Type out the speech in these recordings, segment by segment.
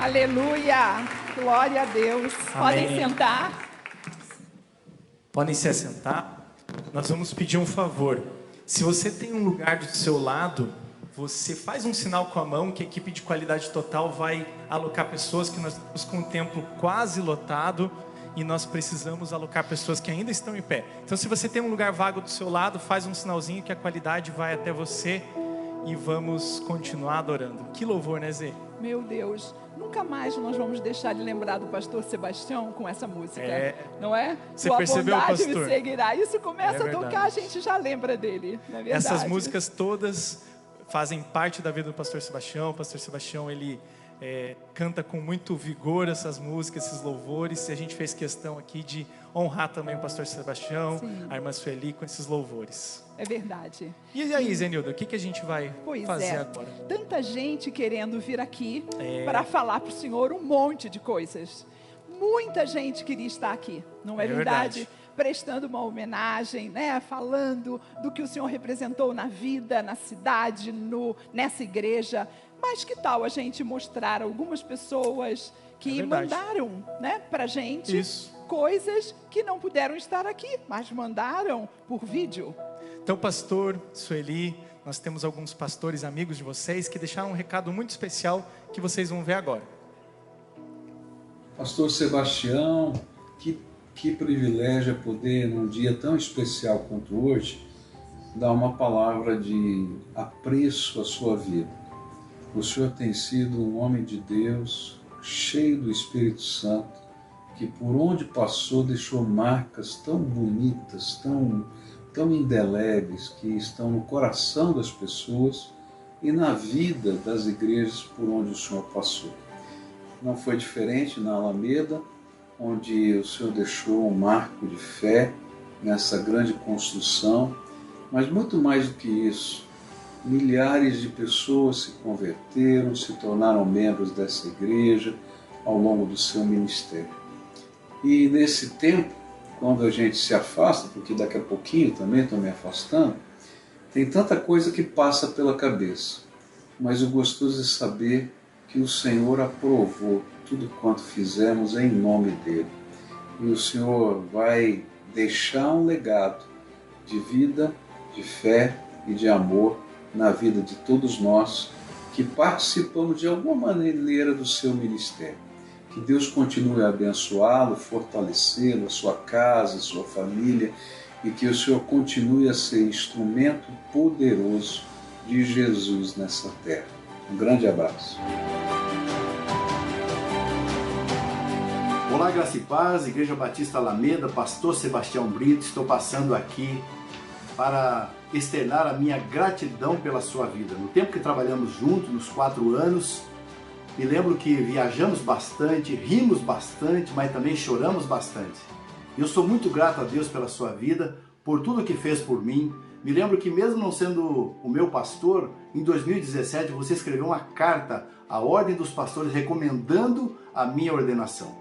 Aleluia! Glória a Deus. Amém. Podem sentar. Podem se assentar. Nós vamos pedir um favor. Se você tem um lugar do seu lado, você faz um sinal com a mão que a equipe de qualidade total vai alocar pessoas, que nós estamos com o templo quase lotado e nós precisamos alocar pessoas que ainda estão em pé. Então, se você tem um lugar vago do seu lado, faz um sinalzinho que a qualidade vai até você e vamos continuar adorando. Que louvor, né, Zê? Meu Deus, nunca mais nós vamos deixar de lembrar do pastor Sebastião com essa música, não é? Você Tua percebeu, bondade pastor? me seguirá. Isso começa a verdade. tocar, a gente já lembra dele, não é verdade? Essas músicas todas fazem parte da vida do pastor Sebastião. O pastor Sebastião, ele canta com muito vigor essas músicas, esses louvores. E a gente fez questão aqui de honrar também o pastor Sebastião, Sim. a irmã Sueli, com esses louvores. É verdade. E aí, Zenilda, o que a gente vai Pois fazer é, agora? tanta gente querendo vir aqui para falar para o Senhor um monte de coisas. Muita gente queria estar aqui, não é verdade? Prestando uma homenagem, né? Falando do que o Senhor representou na vida, na cidade, nessa igreja. Mas que tal a gente mostrar algumas pessoas que mandaram, né, para gente coisas que não puderam estar aqui, mas mandaram por vídeo. Então, pastor Sueli, nós temos alguns pastores amigos de vocês que deixaram um recado muito especial que vocês vão ver agora. Pastor Sebastião, que privilégio é poder, num dia tão especial quanto hoje, dar uma palavra de apreço à sua vida. O Senhor tem sido um homem de Deus, cheio do Espírito Santo, que por onde passou deixou marcas tão bonitas, tão indeléveis, que estão no coração das pessoas e na vida das igrejas por onde o Senhor passou. Não foi diferente na Alameda, onde o Senhor deixou um marco de fé nessa grande construção, mas muito mais do que isso, milhares de pessoas se converteram, se tornaram membros dessa igreja ao longo do seu ministério. E nesse tempo, quando a gente se afasta, porque daqui a pouquinho também estou me afastando, tem tanta coisa que passa pela cabeça. Mas o gostoso é saber que o Senhor aprovou tudo quanto fizemos em nome dEle. E o Senhor vai deixar um legado de vida, de fé e de amor na vida de todos nós que participamos de alguma maneira do seu ministério. Que Deus continue a abençoá-lo, fortalecê-lo, a sua casa, a sua família, e que o Senhor continue a ser instrumento poderoso de Jesus nessa terra. Um grande abraço. Olá, graça e paz, Igreja Batista Alameda, pastor Sebastião Brito, estou passando aqui para externar a minha gratidão pela sua vida. No tempo que trabalhamos juntos, nos 4 anos, me lembro que viajamos bastante, rimos bastante, mas também choramos bastante. Eu sou muito grato a Deus pela sua vida, por tudo que fez por mim. Me lembro que mesmo não sendo o meu pastor, em 2017 você escreveu uma carta à Ordem dos Pastores recomendando a minha ordenação.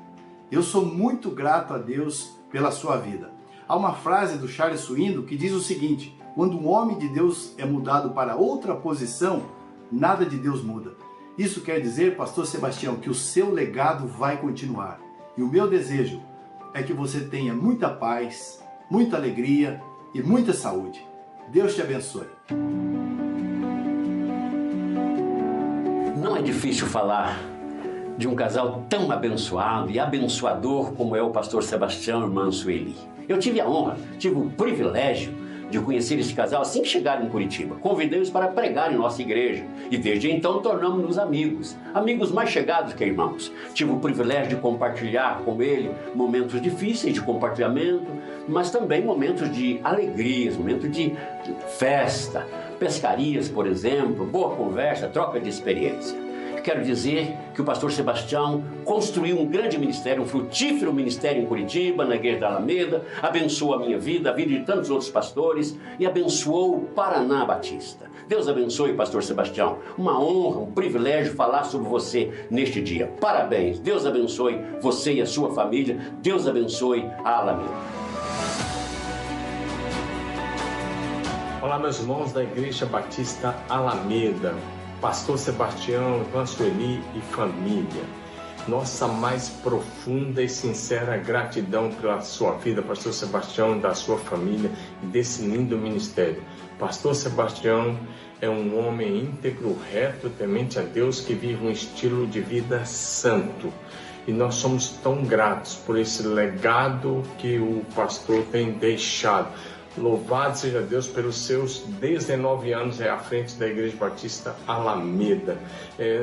Eu sou muito grato a Deus pela sua vida. Há uma frase do Charles Swindoll que diz o seguinte: quando um homem de Deus é mudado para outra posição, nada de Deus muda. Isso quer dizer, pastor Sebastião, que o seu legado vai continuar. E o meu desejo é que você tenha muita paz, muita alegria e muita saúde. Deus te abençoe. Não é difícil falar de um casal tão abençoado e abençoador como é o pastor Sebastião e a irmã Sueli. Eu tive a honra, tive o privilégio de conhecer esse casal assim que chegaram em Curitiba. Convidei-os para pregar em nossa igreja e desde então tornamos-nos amigos, amigos mais chegados que irmãos. Tive o privilégio de compartilhar com ele momentos difíceis de compartilhamento, mas também momentos de alegrias, momentos de festa, pescarias, por exemplo, boa conversa, troca de experiência. Quero dizer que o pastor Sebastião construiu um grande ministério, um frutífero ministério em Curitiba, na Igreja da Alameda, abençoou a minha vida, a vida de tantos outros pastores e abençoou o Paraná Batista. Deus abençoe, pastor Sebastião. Uma honra, um privilégio falar sobre você neste dia. Parabéns. Deus abençoe você e a sua família. Deus abençoe a Alameda. Olá, meus irmãos da Igreja Batista Alameda. Pastor Sebastião, irmã Sueli e família. Nossa mais profunda e sincera gratidão pela sua vida, pastor Sebastião, da sua família e desse lindo ministério. Pastor Sebastião é um homem íntegro, reto, temente a Deus, que vive um estilo de vida santo. E nós somos tão gratos por esse legado que o pastor tem deixado. Louvado seja Deus pelos seus 19 anos à frente da Igreja Batista Alameda.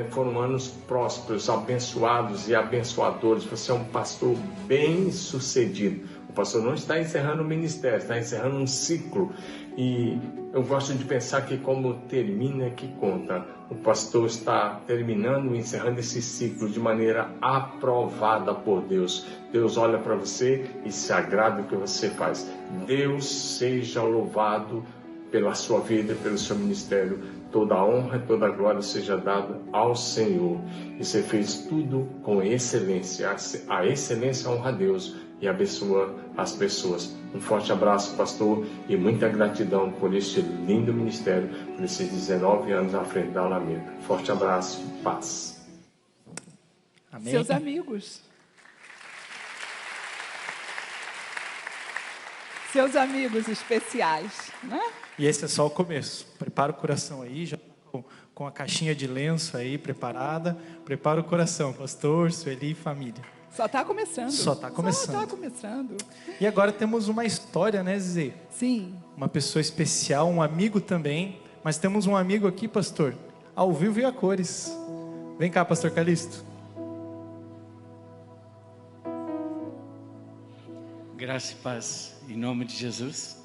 Foram anos prósperos, abençoados e abençoadores. Você é um pastor bem sucedido. O pastor não está encerrando o ministério, está encerrando um ciclo. E eu gosto de pensar que como termina é que conta. O pastor está terminando e encerrando esse ciclo de maneira aprovada por Deus. Deus olha para você e se agrada do que você faz. Deus seja louvado pela sua vida, pelo seu ministério. Toda a honra e toda a glória seja dada ao Senhor. E você fez tudo com excelência. A excelência honra a Deus e abençoa as pessoas. Um forte abraço, pastor, e muita gratidão por este lindo ministério, por esses 19 anos à frente da Alameda. Forte abraço, paz. Amém. Seus amigos. Seus amigos especiais, né? E esse é só o começo. Prepara o coração aí, já com a caixinha de lenço aí preparada. Prepara o coração, pastor, Sueli e família. Só está começando. Só está começando. Só está começando. E agora temos uma história, né, Zé? Sim. Uma pessoa especial, um amigo também. Mas temos um amigo aqui, pastor, ao vivo e a cores. Vem cá, pastor Calixto. Graça e paz, em nome de Jesus.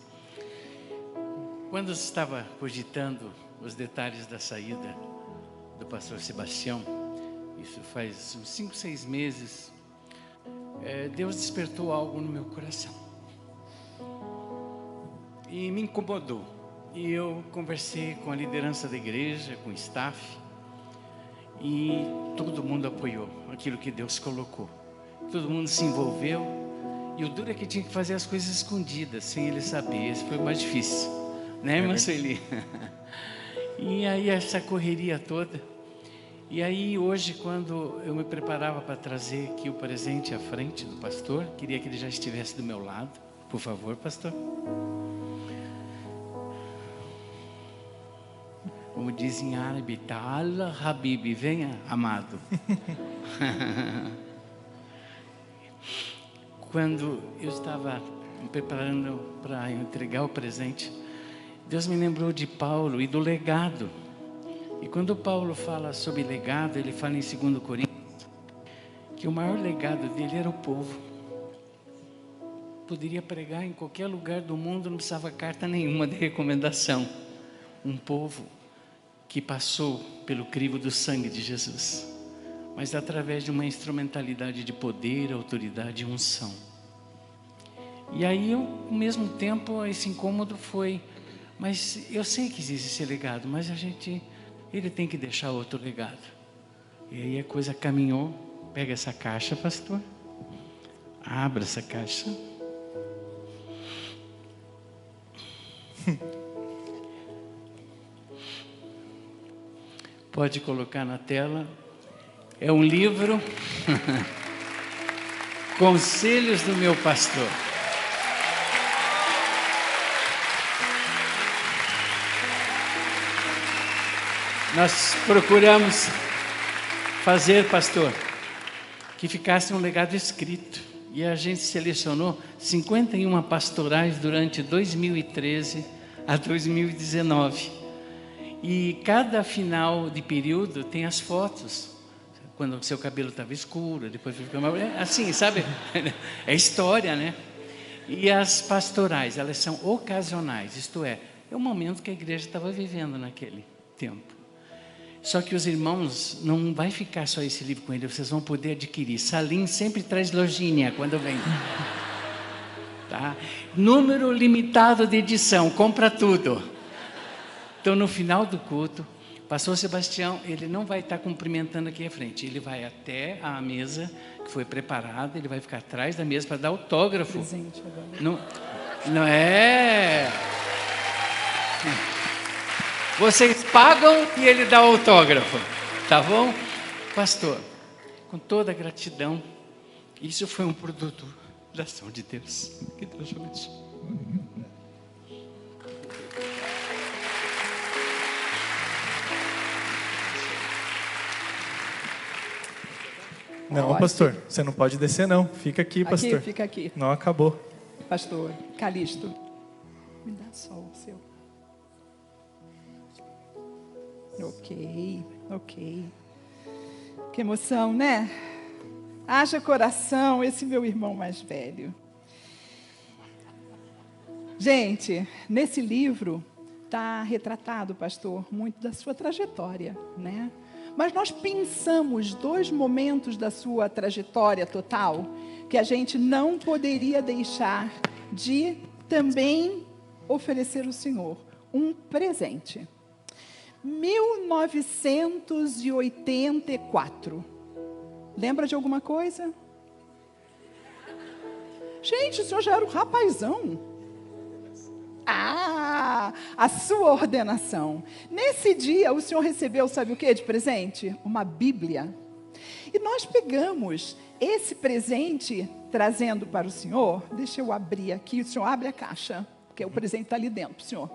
Quando eu estava cogitando os detalhes da saída do pastor Sebastião, isso faz uns 5, 6 meses, Deus despertou algo no meu coração e me incomodou. E eu conversei com a liderança da igreja, com o staff, e todo mundo apoiou aquilo que Deus colocou. Todo mundo se envolveu, e o duro é que tinha que fazer as coisas escondidas, sem ele saber. Esse foi o mais difícil, né, irmã Sueli? E aí essa correria toda. E aí hoje, quando eu me preparava para trazer aqui o presente à frente do pastor, queria que ele já estivesse do meu lado. Por favor, pastor. Como dizem em árabe, Ta'ala Habibi, venha, amado. Quando eu estava me preparando para entregar o presente, Deus me lembrou de Paulo e do legado. E quando Paulo fala sobre legado, ele fala em 2 Coríntios que o maior legado dele era o povo. Poderia pregar em qualquer lugar do mundo, não precisava carta nenhuma de recomendação. Um povo que passou pelo crivo do sangue de Jesus, mas através de uma instrumentalidade de poder, autoridade e unção. E aí, ao mesmo tempo, esse incômodo foi, mas eu sei que existe esse legado, mas ele tem que deixar outro legado. E aí a coisa caminhou. Pega essa caixa, pastor. Abra essa caixa. Pode colocar na tela. É um livro. Conselhos do meu pastor. Nós procuramos fazer, pastor, que ficasse um legado escrito. E a gente selecionou 51 pastorais durante 2013 a 2019. E cada final de período tem as fotos. Quando o seu cabelo estava escuro, depois ficou assim, sabe? É história, né? E as pastorais, elas são ocasionais, isto é o momento que a igreja estava vivendo naquele tempo. Só que os irmãos, não vai ficar só esse livro com ele, vocês vão poder adquirir. Salim sempre traz lojinha quando vem. Tá? Número limitado de edição, compra tudo. Então, no final do culto, o pastor Sebastião, ele não vai estar cumprimentando aqui à frente. Ele vai até a mesa que foi preparada, ele vai ficar atrás da mesa para dar autógrafo. Presente agora. Não é... Vocês pagam e ele dá o autógrafo, tá bom? Pastor, com toda a gratidão. Isso foi um produto da ação de Deus. Que Deus abençoe. Não, pastor, você não pode descer não. Fica aqui, pastor. Aqui, fica aqui. Não acabou. Pastor Calixto, me dá só o seu. Ok. Que emoção, né? Haja coração, esse meu irmão mais velho. Gente, nesse livro está retratado, pastor, muito da sua trajetória, né? Mas nós pensamos 2 momentos da sua trajetória total que a gente não poderia deixar de também oferecer ao Senhor um presente. 1984. Lembra de alguma coisa? Gente, o senhor já era um rapazão. A sua ordenação. Nesse dia, o senhor recebeu, sabe o que de presente? Uma Bíblia. E nós pegamos esse presente, trazendo para o senhor. Deixa eu abrir aqui, o senhor abre a caixa, porque o presente está ali dentro, senhor.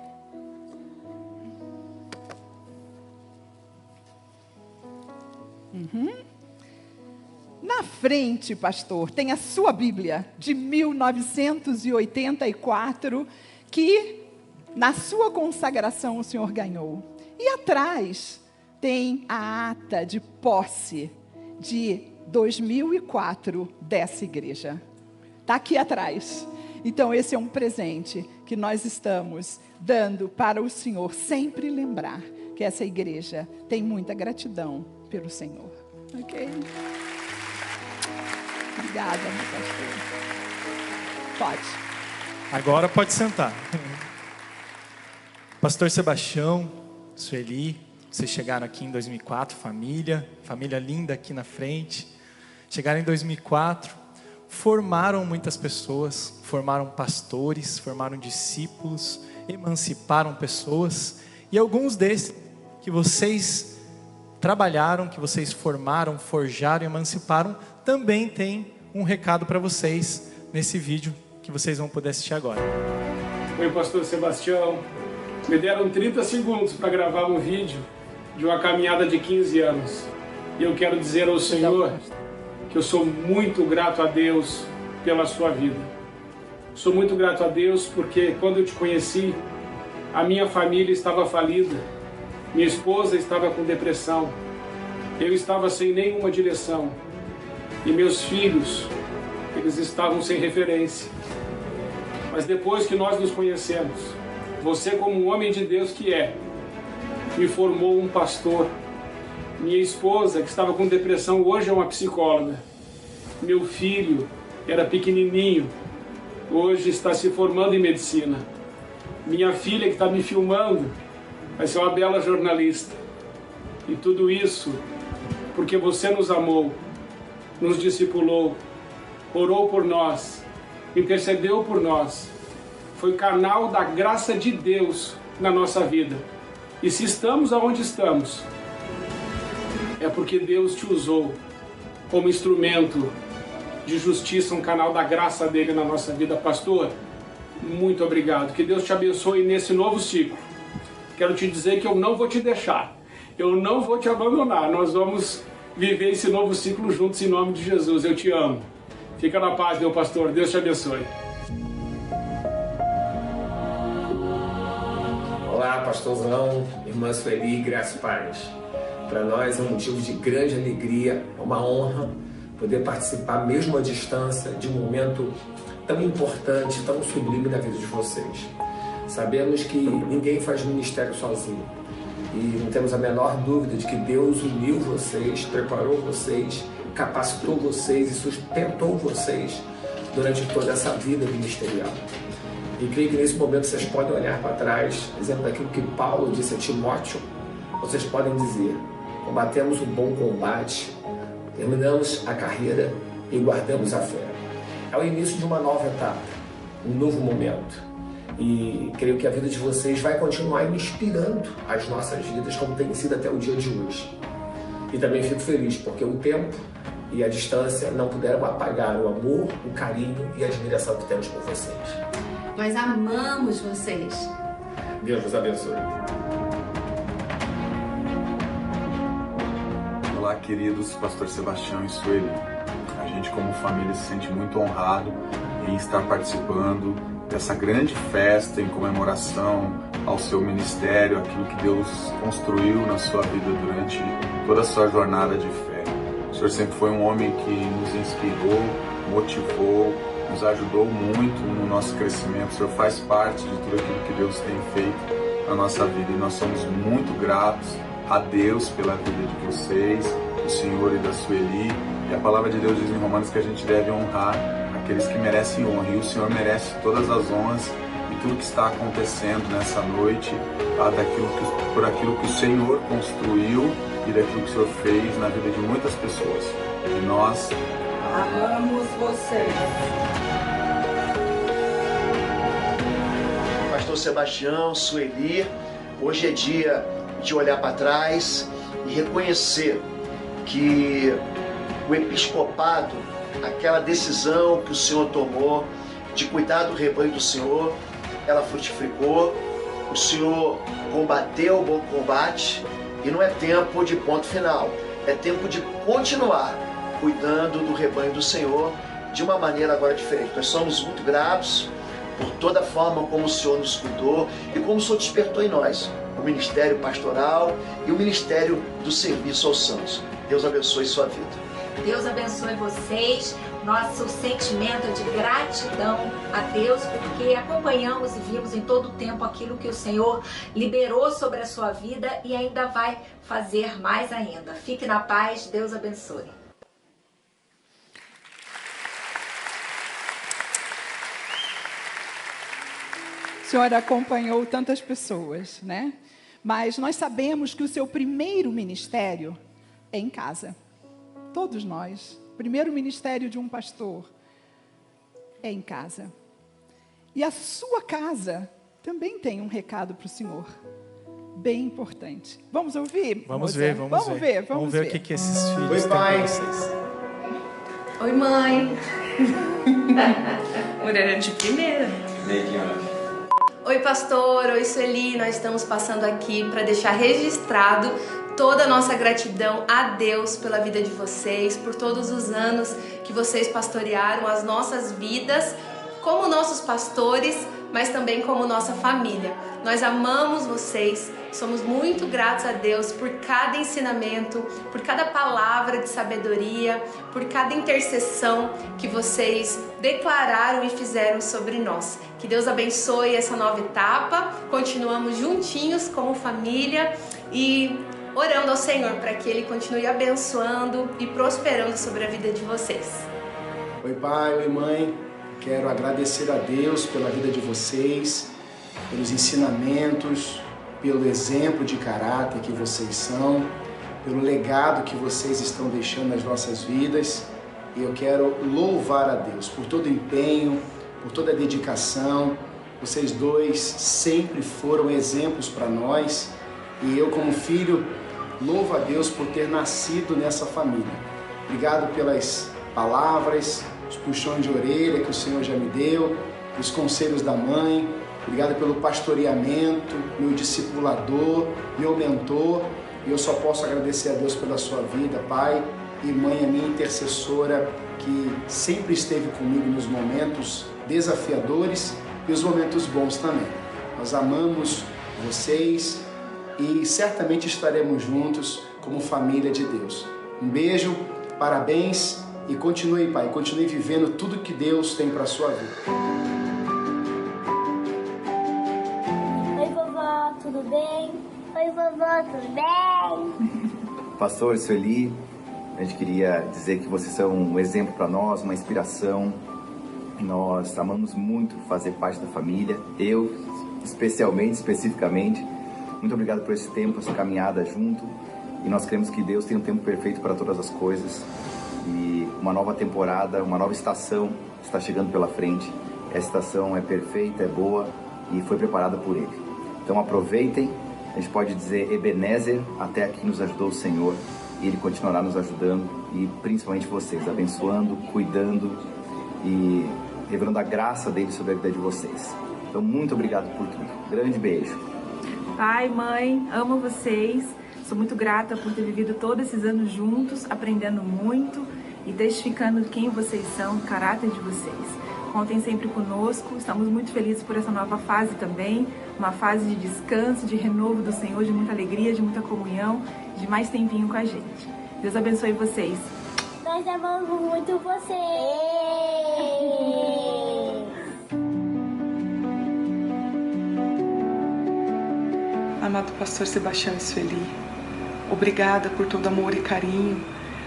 Na frente, pastor, tem a sua Bíblia de 1984, que na sua consagração o senhor ganhou. E atrás tem a ata de posse de 2004 dessa igreja. Está aqui atrás. Então esse é um presente que nós estamos dando para o senhor sempre lembrar que essa igreja tem muita gratidão pelo Senhor. Ok? Obrigada, meu pastor. Pode. Agora pode sentar. Pastor Sebastião, Sueli, vocês chegaram aqui em 2004, família linda aqui na frente. Chegaram em 2004, formaram muitas pessoas, formaram pastores, formaram discípulos, emanciparam pessoas. E alguns desses que vocês trabalharam, que vocês formaram, forjaram e emanciparam, também tem um recado para vocês nesse vídeo que vocês vão poder assistir agora. Oi, pastor Sebastião. Me deram 30 segundos para gravar um vídeo de uma caminhada de 15 anos. E eu quero dizer ao Senhor que eu sou muito grato a Deus pela sua vida. Sou muito grato a Deus porque quando eu te conheci, a minha família estava falida. Minha esposa estava com depressão. Eu estava sem nenhuma direção. E meus filhos, eles estavam sem referência. Mas depois que nós nos conhecemos, você como um homem de Deus que é, me formou um pastor. Minha esposa, que estava com depressão, hoje é uma psicóloga. Meu filho era pequenininho, hoje está se formando em medicina. Minha filha, que está me filmando, vai ser uma bela jornalista. E tudo isso porque você nos amou, nos discipulou, orou por nós, intercedeu por nós. Foi canal da graça de Deus na nossa vida. E se estamos aonde estamos, é porque Deus te usou como instrumento de justiça, um canal da graça dele na nossa vida. Pastor, muito obrigado. Que Deus te abençoe nesse novo ciclo. Quero te dizer que eu não vou te deixar. Eu não vou te abandonar. Nós vamos viver esse novo ciclo juntos em nome de Jesus. Eu te amo. Fica na paz, meu pastor. Deus te abençoe. Olá, pastorzão, irmã Sueli, graça e paz. Para nós é um motivo de grande alegria, é uma honra poder participar, mesmo à distância, de um momento tão importante, tão sublime na vida de vocês. Sabemos que ninguém faz ministério sozinho e não temos a menor dúvida de que Deus uniu vocês, preparou vocês, capacitou vocês e sustentou vocês durante toda essa vida ministerial. E creio que nesse momento vocês podem olhar para trás, dizendo daquilo que Paulo disse a Timóteo, vocês podem dizer: combatemos o bom combate, terminamos a carreira e guardamos a fé. É o início de uma nova etapa, um novo momento. E creio que a vida de vocês vai continuar inspirando as nossas vidas, como tem sido até o dia de hoje. E também fico feliz, porque o tempo e a distância não puderam apagar o amor, o carinho e a admiração que temos por vocês. Nós amamos vocês. Deus vos abençoe. Olá, queridos Pastor Sebastião e Sueli. A gente, como família, se sente muito honrado em estar participando dessa grande festa em comemoração ao seu ministério, aquilo que Deus construiu na sua vida durante toda a sua jornada de fé. O Senhor sempre foi um homem que nos inspirou, motivou, nos ajudou muito no nosso crescimento. O Senhor faz parte de tudo aquilo que Deus tem feito na nossa vida e nós somos muito gratos a Deus pela vida de vocês, do Senhor e da Sueli. E a palavra de Deus diz em Romanos que a gente deve honrar aqueles que merecem honra, e o Senhor merece todas as honras e tudo que está acontecendo nessa noite, por aquilo que o Senhor construiu e daquilo que o Senhor fez na vida de muitas pessoas. E nós amamos vocês. Pastor Sebastião, Sueli, hoje é dia de olhar para trás e reconhecer que o episcopado, aquela decisão que o Senhor tomou de cuidar do rebanho do Senhor, ela frutificou, o Senhor combateu o bom combate e não é tempo de ponto final, é tempo de continuar cuidando do rebanho do Senhor de uma maneira agora diferente. Nós somos muito gratos por toda a forma como o Senhor nos cuidou e como o Senhor despertou em nós o ministério pastoral e o ministério do serviço aos santos. Deus abençoe sua vida. Deus abençoe vocês. Nosso sentimento de gratidão a Deus, porque acompanhamos e vimos em todo o tempo aquilo que o Senhor liberou sobre a sua vida e ainda vai fazer mais ainda. Fique na paz, Deus abençoe. O Senhor acompanhou tantas pessoas, né? Mas nós sabemos que o seu primeiro ministério é em casa. Todos nós. O primeiro ministério de um pastor é em casa. E a sua casa também tem um recado para o Senhor. Bem importante. Vamos ouvir? Vamos ver. Vamos ver o que esses filhos têm para vocês. Oi, mãe. Mulher de primeira. Oi, pastor. Oi, Sueli. Nós estamos passando aqui para deixar registrado toda a nossa gratidão a Deus pela vida de vocês, por todos os anos que vocês pastorearam as nossas vidas como nossos pastores, mas também como nossa família. Nós amamos vocês, somos muito gratos a Deus por cada ensinamento, por cada palavra de sabedoria, por cada intercessão que vocês declararam e fizeram sobre nós. Que Deus abençoe essa nova etapa, continuamos juntinhos como família e orando ao Senhor para que Ele continue abençoando e prosperando sobre a vida de vocês. Oi, pai, oi, mãe. Quero agradecer a Deus pela vida de vocês, pelos ensinamentos, pelo exemplo de caráter que vocês são, pelo legado que vocês estão deixando nas nossas vidas. E eu quero louvar a Deus por todo o empenho, por toda a dedicação. Vocês dois sempre foram exemplos para nós e eu, como filho, louvo a Deus por ter nascido nessa família. Obrigado pelas palavras, os puxões de orelha que o Senhor já me deu, os conselhos da mãe. Obrigado pelo pastoreamento, meu discipulador, meu mentor. E eu só posso agradecer a Deus pela sua vida, pai e mãe, a minha intercessora, que sempre esteve comigo nos momentos desafiadores e os momentos bons também. Nós amamos vocês e certamente estaremos juntos como família de Deus. Um beijo, parabéns e continue, pai, continue vivendo tudo que Deus tem para a sua vida. Oi, vovó, tudo bem? Oi, vovó, tudo bem? Pastor Sueli, a gente queria dizer que vocês são um exemplo para nós, uma inspiração. Nós amamos muito fazer parte da família, eu especificamente. Muito obrigado por esse tempo, essa caminhada junto. E nós cremos que Deus tem um tempo perfeito para todas as coisas. E uma nova temporada, uma nova estação está chegando pela frente. Essa estação é perfeita, é boa e foi preparada por Ele. Então aproveitem, a gente pode dizer Ebenezer, até aqui nos ajudou o Senhor. E Ele continuará nos ajudando e principalmente vocês, abençoando, cuidando e revelando a graça dele sobre a vida de vocês. Então, muito obrigado por tudo. Grande beijo. Pai, mãe, amo vocês. Sou muito grata por ter vivido todos esses anos juntos, aprendendo muito e testificando quem vocês são, o caráter de vocês. Contem sempre conosco, estamos muito felizes por essa nova fase também, uma fase de descanso, de renovo do Senhor, de muita alegria, de muita comunhão, de mais tempinho com a gente. Deus abençoe vocês. Nós amamos muito vocês. Amado pastor Sebastião e Sueli, obrigada por todo amor e carinho,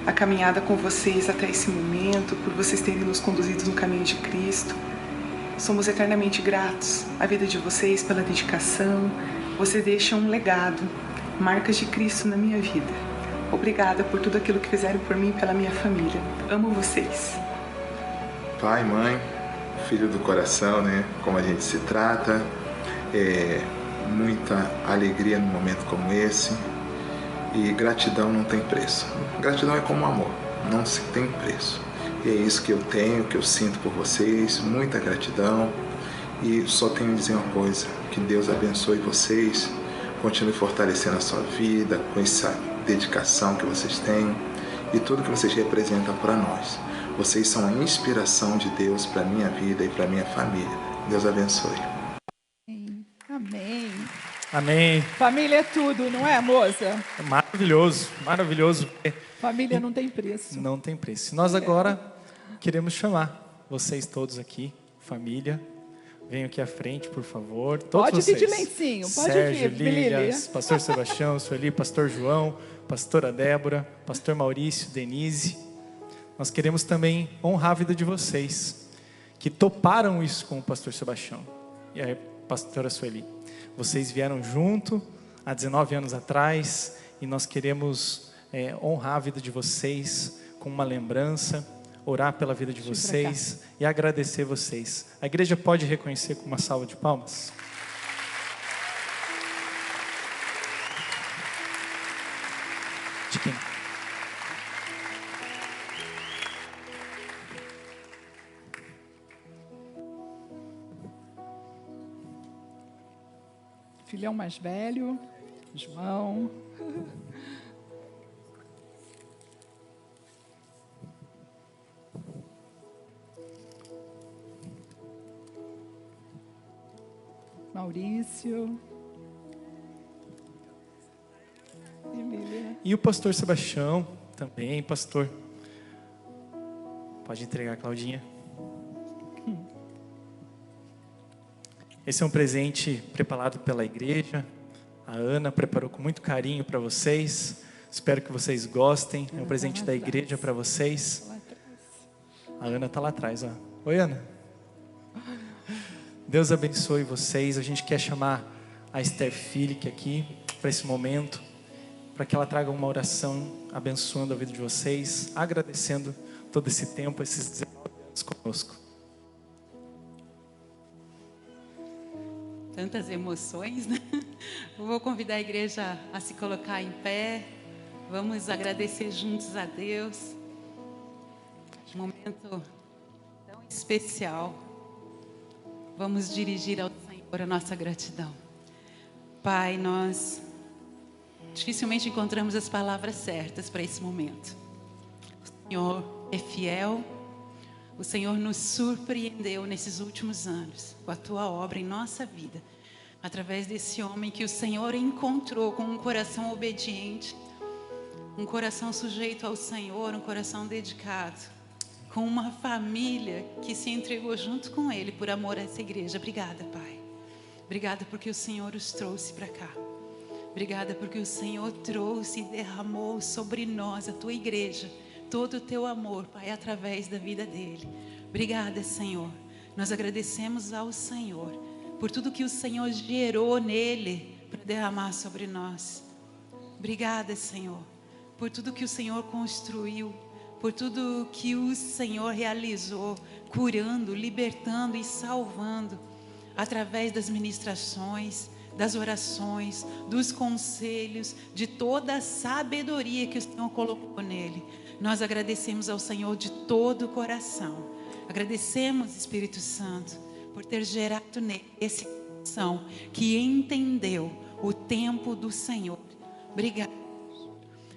a caminhada com vocês até esse momento, por vocês terem nos conduzido no caminho de Cristo. Somos eternamente gratos à vida de vocês pela dedicação. Vocês deixam um legado, marcas de Cristo na minha vida. Obrigada por tudo aquilo que fizeram por mim e pela minha família. Amo vocês. Pai, mãe, filho do coração, né? Como a gente se trata. Muita alegria num momento como esse. E gratidão não tem preço. Gratidão é como amor, não se tem preço. E é isso que eu tenho, que eu sinto por vocês, muita gratidão. E só tenho a dizer uma coisa, que Deus abençoe vocês, continue fortalecendo a sua vida, com essa dedicação que vocês têm e tudo que vocês representam para nós. Vocês são a inspiração de Deus para a minha vida e para a minha família. Deus abençoe. Amém. Amém. Família é tudo, não é, moça? É maravilhoso, maravilhoso. Família não tem preço. Não tem preço. Nós agora queremos chamar vocês todos aqui, família. Venham aqui à frente, por favor. Todos pode vocês. vir de lencinho, pode Sérgio, vir, Lilias, pastor Sebastião, Sueli, pastor João, pastora Débora, pastor Maurício, Denise. Nós queremos também honrar a vida de vocês, que toparam isso com o pastor Sebastião e a pastora Sueli. Vocês vieram junto há 19 anos atrás e nós queremos honrar a vida de vocês com uma lembrança, orar pela vida de vocês e agradecer vocês. A igreja pode reconhecer com uma salva de palmas? De quem? Filhão mais velho, João. Maurício. E o pastor Sebastião também, pastor. Pode entregar, Claudinha. Esse é um presente preparado pela igreja. A Ana preparou com muito carinho para vocês. Espero que vocês gostem. É um presente da igreja para vocês. A Ana está lá atrás, ó. Oi, Ana. Deus abençoe vocês. A gente quer chamar a Esther Filick aqui para esse momento, para que ela traga uma oração abençoando a vida de vocês, agradecendo todo esse tempo, esses 19 anos conosco. Tantas emoções, né? Eu vou convidar a igreja a se colocar em pé. Vamos agradecer juntos a Deus. Um momento tão especial. Vamos dirigir ao Senhor a nossa gratidão. Pai, nós dificilmente encontramos as palavras certas para esse momento. O Senhor é fiel. O Senhor nos surpreendeu nesses últimos anos com a Tua obra em nossa vida, através desse homem que o Senhor encontrou com um coração obediente, um coração sujeito ao Senhor, um coração dedicado, com uma família que se entregou junto com Ele por amor a essa igreja. Obrigada, Pai. Obrigada porque o Senhor os trouxe para cá. Obrigada porque o Senhor trouxe e derramou sobre nós, a Tua igreja, todo o Teu amor, Pai, através da vida dele. Obrigada, Senhor. Nós agradecemos ao Senhor por tudo que o Senhor gerou nele para derramar sobre nós. Obrigada, Senhor, por tudo que o Senhor construiu, por tudo que o Senhor realizou, curando, libertando e salvando, através das ministrações, das orações, dos conselhos, de toda a sabedoria que o Senhor colocou nele. nós agradecemos ao Senhor de todo o coração. Agradecemos, Espírito Santo, por ter gerado nele esse coração que entendeu o tempo do Senhor. Obrigada.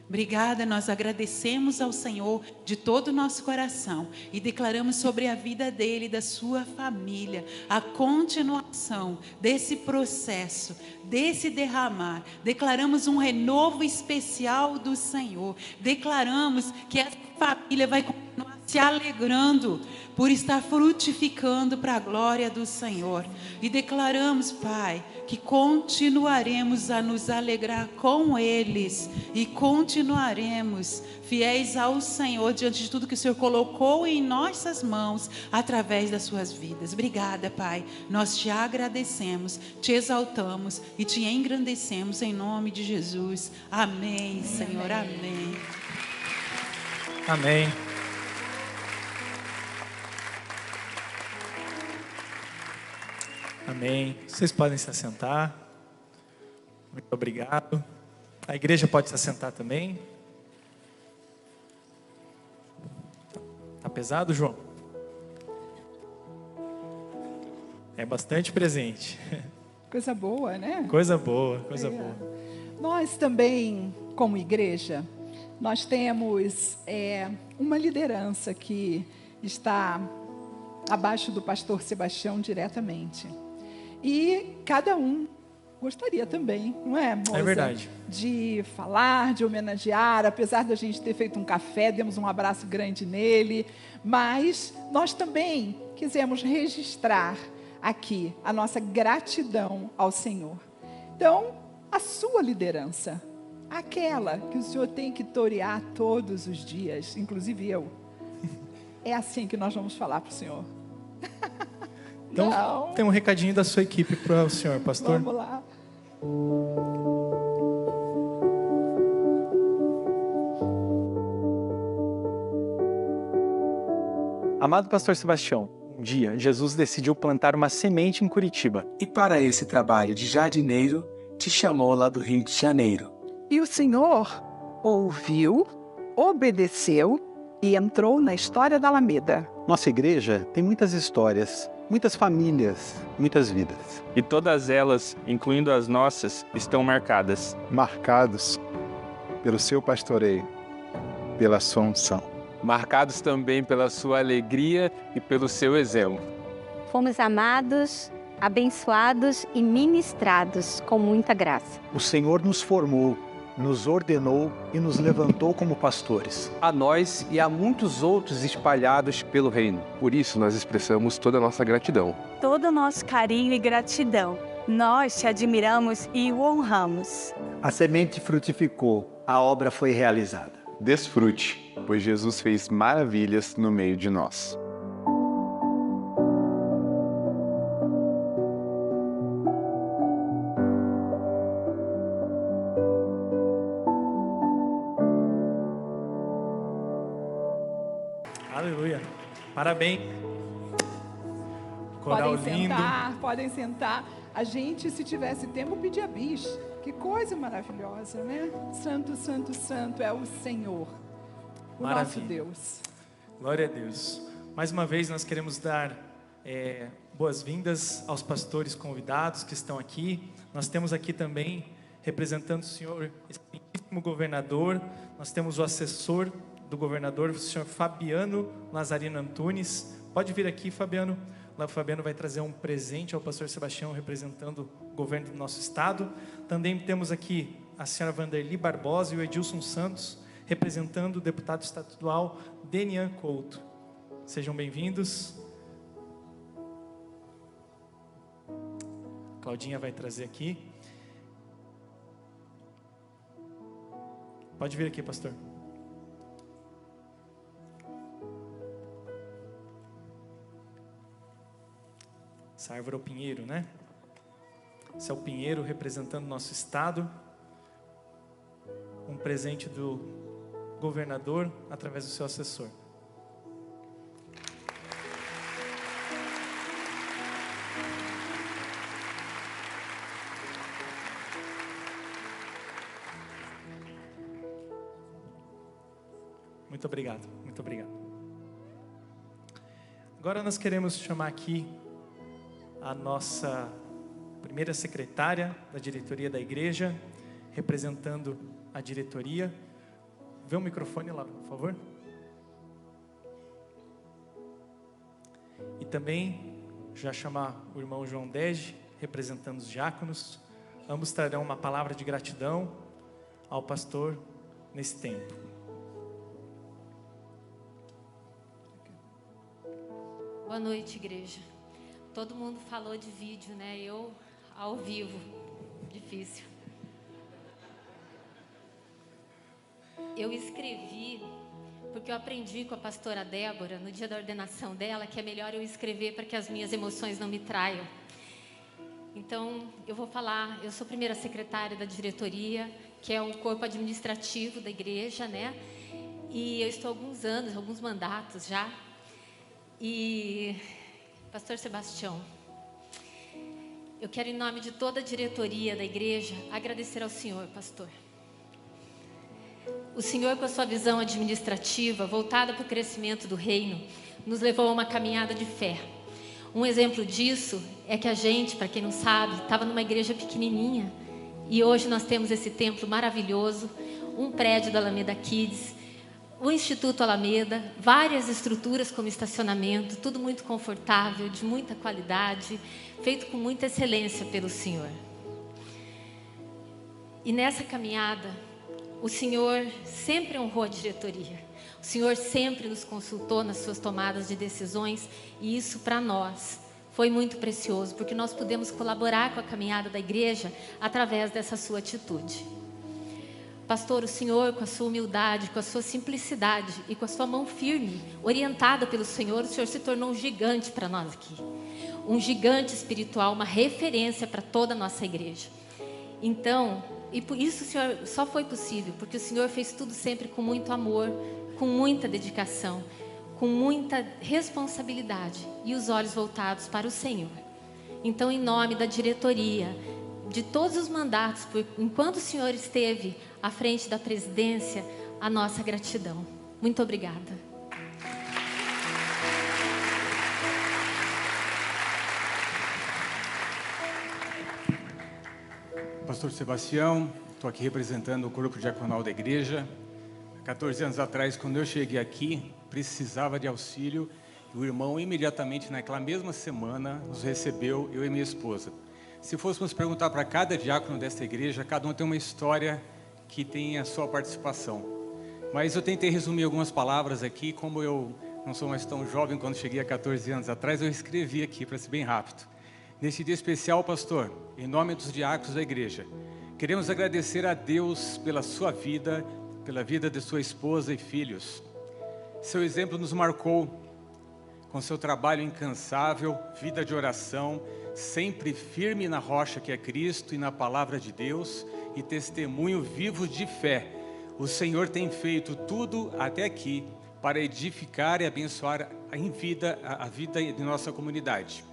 Obrigada, nós agradecemos ao Senhor de todo o nosso coração e declaramos sobre a vida dele e da sua família a continuação desse processo, desse derramar. Declaramos um renovo especial do Senhor. Declaramos que essa família vai continuar se alegrando por estar frutificando para a glória do Senhor. E declaramos, Pai, que continuaremos a nos alegrar com eles e continuaremos fiéis ao Senhor diante de tudo que o Senhor colocou em nossas mãos através das suas vidas. Obrigada, Pai. Nós te agradecemos, te exaltamos e te engrandecemos em nome de Jesus. Amém, Senhor. Amém. Amém. Amém. Vocês podem se assentar. Muito obrigado. A igreja pode se assentar também. Tá pesado, João? É bastante presente. Coisa boa, né? Coisa boa, coisa boa. Nós também, como igreja, nós temos uma liderança que está abaixo do pastor Sebastião diretamente. E cada um gostaria também, não é, moça? É verdade. De falar, de homenagear, apesar da gente ter feito um café, demos um abraço grande nele, mas nós também quisemos registrar aqui a nossa gratidão ao Senhor. Então, a sua liderança, aquela que o Senhor tem que torear todos os dias, inclusive eu, é assim que nós vamos falar para o Senhor. Então, não. Tem um recadinho da sua equipe para o senhor, pastor. Vamos lá. Amado pastor Sebastião, um dia Jesus decidiu plantar uma semente em Curitiba. E para esse trabalho de jardineiro, te chamou lá do Rio de Janeiro. E o Senhor ouviu, obedeceu e entrou na história da Alameda. Nossa igreja tem muitas histórias, muitas famílias, muitas vidas. E todas elas, incluindo as nossas, estão marcadas. Marcados pelo seu pastoreio, pela sua unção. Marcados também pela sua alegria e pelo seu exemplo. Fomos amados, abençoados e ministrados com muita graça. O Senhor nos formou, nos ordenou e nos levantou como pastores. A nós e a muitos outros espalhados pelo reino. Por isso nós expressamos toda a nossa gratidão. Todo o nosso carinho e gratidão. Nós te admiramos e o honramos. A semente frutificou, a obra foi realizada. Desfrute, pois Jesus fez maravilhas no meio de nós. Aleluia. Parabéns. Coral lindo. Podem sentar. A gente, se tivesse tempo, pedia bis. Que coisa maravilhosa, né? Santo, santo, santo é o Senhor, o nosso Deus. Glória a Deus. Mais uma vez nós queremos dar boas-vindas aos pastores convidados que estão aqui. Nós temos aqui também, representando o senhor excelentíssimo governador, nós temos o assessor do governador, o senhor Fabiano Lazarino Antunes. Pode vir aqui, Fabiano. Lá o Fabiano vai trazer um presente ao pastor Sebastião, representando o governo do nosso estado. Também temos aqui a senhora Vanderly Barbosa e o Edilson Santos, representando o deputado estadual Denian Couto. Sejam bem-vindos. Claudinha vai trazer aqui. Pode vir aqui, pastor. Essa árvore é o pinheiro, né? Esse é o pinheiro representando o nosso estado. Um presente do governador através do seu assessor. Muito Muito obrigado, muito obrigado. Agora nós queremos chamar aqui a nossa primeira secretária da diretoria da igreja, representando a diretoria. Vê o microfone lá, por favor. E também já chamar o irmão João Dege, representando os diáconos. Ambos trarão uma palavra de gratidão ao pastor nesse tempo. Boa noite, igreja. Todo mundo falou de vídeo, né? Eu ao vivo. Difícil. Eu escrevi porque eu aprendi com a pastora Débora, no dia da ordenação dela, que é melhor eu escrever para que as minhas emoções não me traiam. Então, eu vou falar, eu sou primeira secretária da diretoria, que é o corpo administrativo da igreja, né? E eu estou há alguns anos, alguns mandatos já. E, pastor Sebastião, eu quero, em nome de toda a diretoria da igreja, agradecer ao senhor, pastor. O senhor, com a sua visão administrativa, voltada para o crescimento do reino, nos levou a uma caminhada de fé. Um exemplo disso é que a gente, para quem não sabe, estava numa igreja pequenininha e hoje nós temos esse templo maravilhoso, um prédio da Alameda Kids, o Instituto Alameda, várias estruturas como estacionamento, tudo muito confortável, de muita qualidade, feito com muita excelência pelo Senhor. E nessa caminhada, o Senhor sempre honrou a diretoria. O Senhor sempre nos consultou nas suas tomadas de decisões e isso para nós foi muito precioso, porque nós pudemos colaborar com a caminhada da igreja através dessa sua atitude. Pastor, o Senhor, com a sua humildade, com a sua simplicidade e com a sua mão firme, orientada pelo Senhor, o Senhor se tornou um gigante para nós aqui. Um gigante espiritual, uma referência para toda a nossa igreja. Então, e por isso o Senhor só foi possível, porque o Senhor fez tudo sempre com muito amor, com muita dedicação, com muita responsabilidade e os olhos voltados para o Senhor. Então, em nome da diretoria, de todos os mandatos, enquanto o Senhor esteve à frente da presidência, a nossa gratidão. Muito obrigada. Pastor Sebastião, estou aqui representando o corpo diaconal da igreja. Há 14 anos atrás, quando eu cheguei aqui, precisava de auxílio. E o irmão, imediatamente, naquela mesma semana, nos recebeu, eu e minha esposa. Se fôssemos perguntar para cada diácono desta igreja, cada um tem uma história que tem a sua participação. Mas eu tentei resumir algumas palavras aqui, como eu não sou mais tão jovem quando cheguei há 14 anos atrás, eu escrevi aqui para ser bem rápido. Neste dia especial, pastor, em nome dos diáconos da igreja, queremos agradecer a Deus pela sua vida, pela vida de sua esposa e filhos. Seu exemplo nos marcou com seu trabalho incansável, vida de oração, sempre firme na rocha que é Cristo e na palavra de Deus e testemunho vivo de fé. O Senhor tem feito tudo até aqui para edificar e abençoar em vida a vida de nossa comunidade.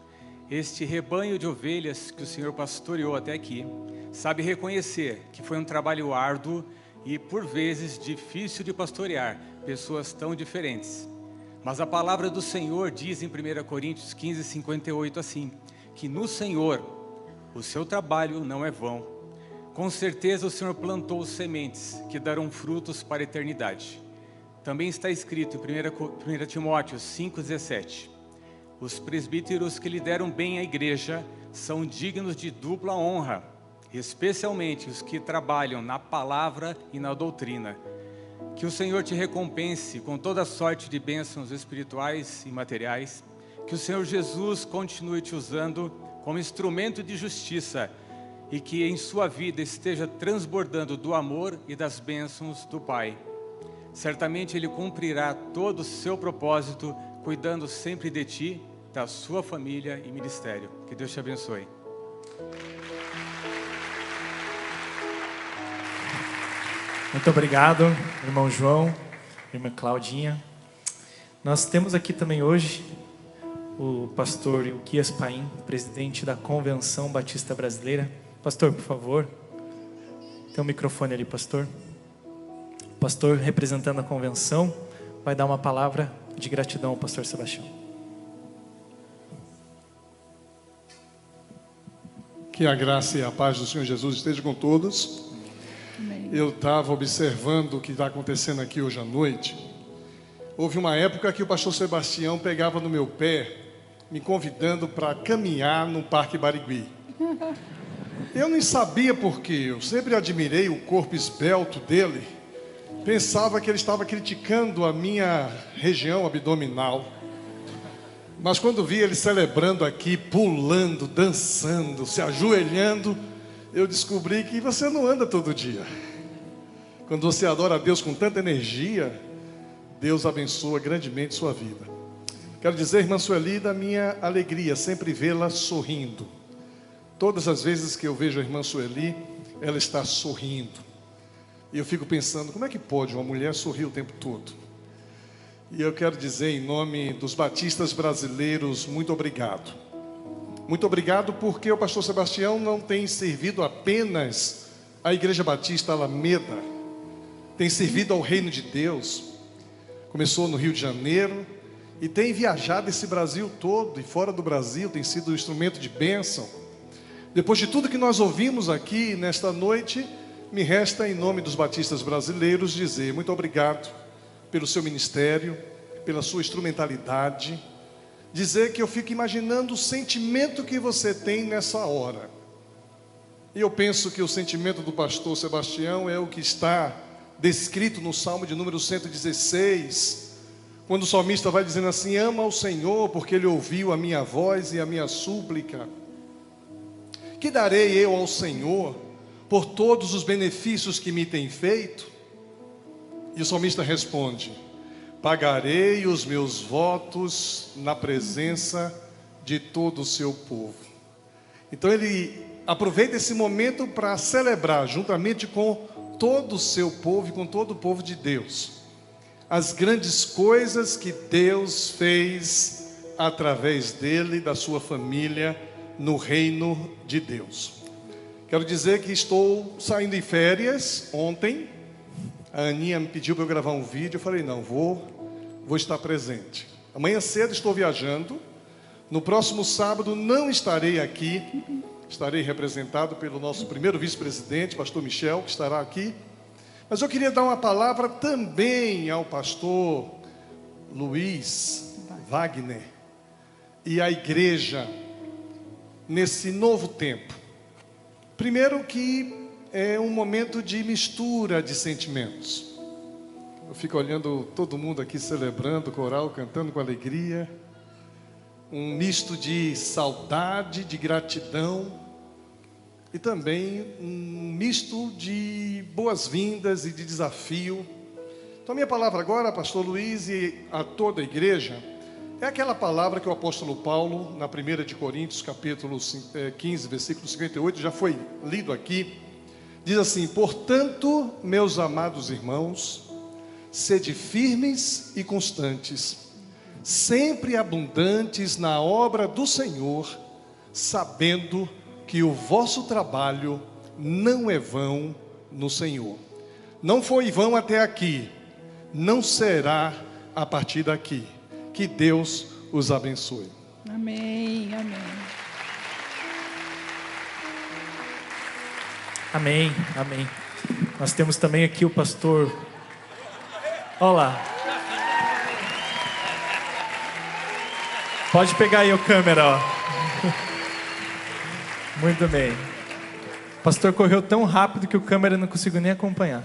Este rebanho de ovelhas que o Senhor pastoreou até aqui, sabe reconhecer que foi um trabalho árduo e por vezes difícil de pastorear pessoas tão diferentes. Mas a palavra do Senhor diz em 1 Coríntios 15, 58 assim, que no Senhor o seu trabalho não é vão. Com certeza o Senhor plantou sementes que darão frutos para a eternidade. Também está escrito em 1 Timóteo 5,17. Os presbíteros que lideram bem a igreja são dignos de dupla honra, especialmente os que trabalham na palavra e na doutrina. Que o Senhor te recompense com toda sorte de bênçãos espirituais e materiais. Que o Senhor Jesus continue te usando como instrumento de justiça e que em sua vida esteja transbordando do amor e das bênçãos do Pai. Certamente Ele cumprirá todo o seu propósito, cuidando sempre de ti, da sua família e ministério. Que Deus te abençoe. Muito obrigado, irmão João, irmã Claudinha. Nós temos aqui também hoje o pastor Ilquias Paim, presidente da Convenção Batista Brasileira. Pastor, por favor. Tem um microfone ali, pastor. Pastor representando a convenção, vai dar uma palavra de gratidão ao pastor Sebastião. Que a graça e a paz do Senhor Jesus esteja com todos. Amém. Eu estava observando o que está acontecendo aqui hoje à noite. Houve uma época que o pastor Sebastião pegava no meu pé, me convidando para caminhar no Parque Barigui. Eu nem sabia por quê. Eu sempre admirei o corpo esbelto dele. Pensava que ele estava criticando a minha região abdominal. Mas quando vi ele celebrando aqui, pulando, dançando, se ajoelhando, eu descobri que você não anda todo dia. Quando você adora a Deus com tanta energia, Deus abençoa grandemente sua vida. Quero dizer, irmã Sueli, da minha alegria sempre vê-la sorrindo. Todas as vezes que eu vejo a irmã Sueli, ela está sorrindo. E eu fico pensando, como é que pode uma mulher sorrir o tempo todo? E eu quero dizer, em nome dos batistas brasileiros, muito obrigado. Muito obrigado porque o pastor Sebastião não tem servido apenas a Igreja Batista Alameda. Tem servido ao reino de Deus. Começou no Rio de Janeiro e tem viajado esse Brasil todo e fora do Brasil, tem sido um instrumento de bênção. Depois de tudo que nós ouvimos aqui nesta noite, me resta, em nome dos batistas brasileiros, dizer muito obrigado pelo seu ministério, pela sua instrumentalidade. Dizer que eu fico imaginando o sentimento que você tem nessa hora. E eu penso que o sentimento do pastor Sebastião é o que está descrito no Salmo de número 116, quando o salmista vai dizendo assim: ama ao Senhor, porque Ele ouviu a minha voz e a minha súplica. Que darei eu ao Senhor por todos os benefícios que me tem feito? E o salmista responde: pagarei os meus votos na presença de todo o seu povo. Então ele aproveita esse momento para celebrar, juntamente com todo o seu povo e com todo o povo de Deus, as grandes coisas que Deus fez através dele, da sua família, no reino de Deus. Quero dizer que estou saindo em férias ontem. A Aninha me pediu para eu gravar um vídeo. Eu falei, não, vou estar presente. Amanhã cedo estou viajando. No próximo sábado não estarei aqui. Estarei representado pelo nosso primeiro vice-presidente, pastor Michel, que estará aqui. Mas eu queria dar uma palavra também ao pastor Luiz Wagner e à igreja nesse novo tempo. Primeiro que é um momento de mistura de sentimentos. Eu fico olhando todo mundo aqui celebrando, coral, cantando com alegria. Um misto de saudade, de gratidão. E também um misto de boas-vindas e de desafio. Então a minha palavra agora, pastor Luiz, e a toda a igreja, é aquela palavra que o apóstolo Paulo, na 1 de Coríntios, capítulo 15, versículo 58, já foi lido aqui. Diz assim: portanto, meus amados irmãos, sede firmes e constantes, sempre abundantes na obra do Senhor, sabendo que o vosso trabalho não é vão no Senhor. Não foi vão até aqui, não será a partir daqui. Que Deus os abençoe. Amém, amém. Amém, amém. Nós temos também aqui o pastor... Olha lá. Pode pegar aí a câmera, ó. Muito bem. O pastor correu tão rápido que o câmera não conseguiu nem acompanhar.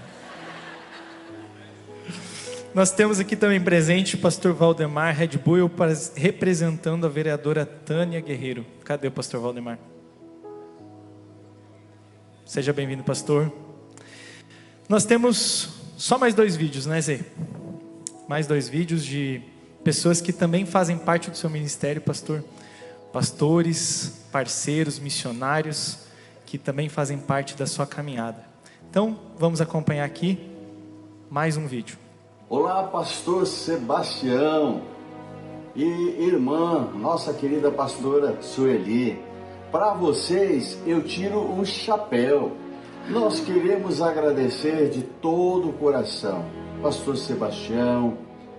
Nós temos aqui também presente o pastor Valdemar Red Bull, representando a vereadora Tânia Guerreiro. Cadê o pastor Valdemar? Seja bem-vindo, pastor. Nós temos só mais 2 vídeos, né, Zê? Mais 2 vídeos de pessoas que também fazem parte do seu ministério, pastor. Pastores, parceiros, missionários, que também fazem parte da sua caminhada. Então, vamos acompanhar aqui mais um vídeo. Olá, pastor Sebastião e irmã, nossa querida pastora Sueli. Para vocês, eu tiro um chapéu. Nós queremos agradecer de todo o coração, pastor Sebastião,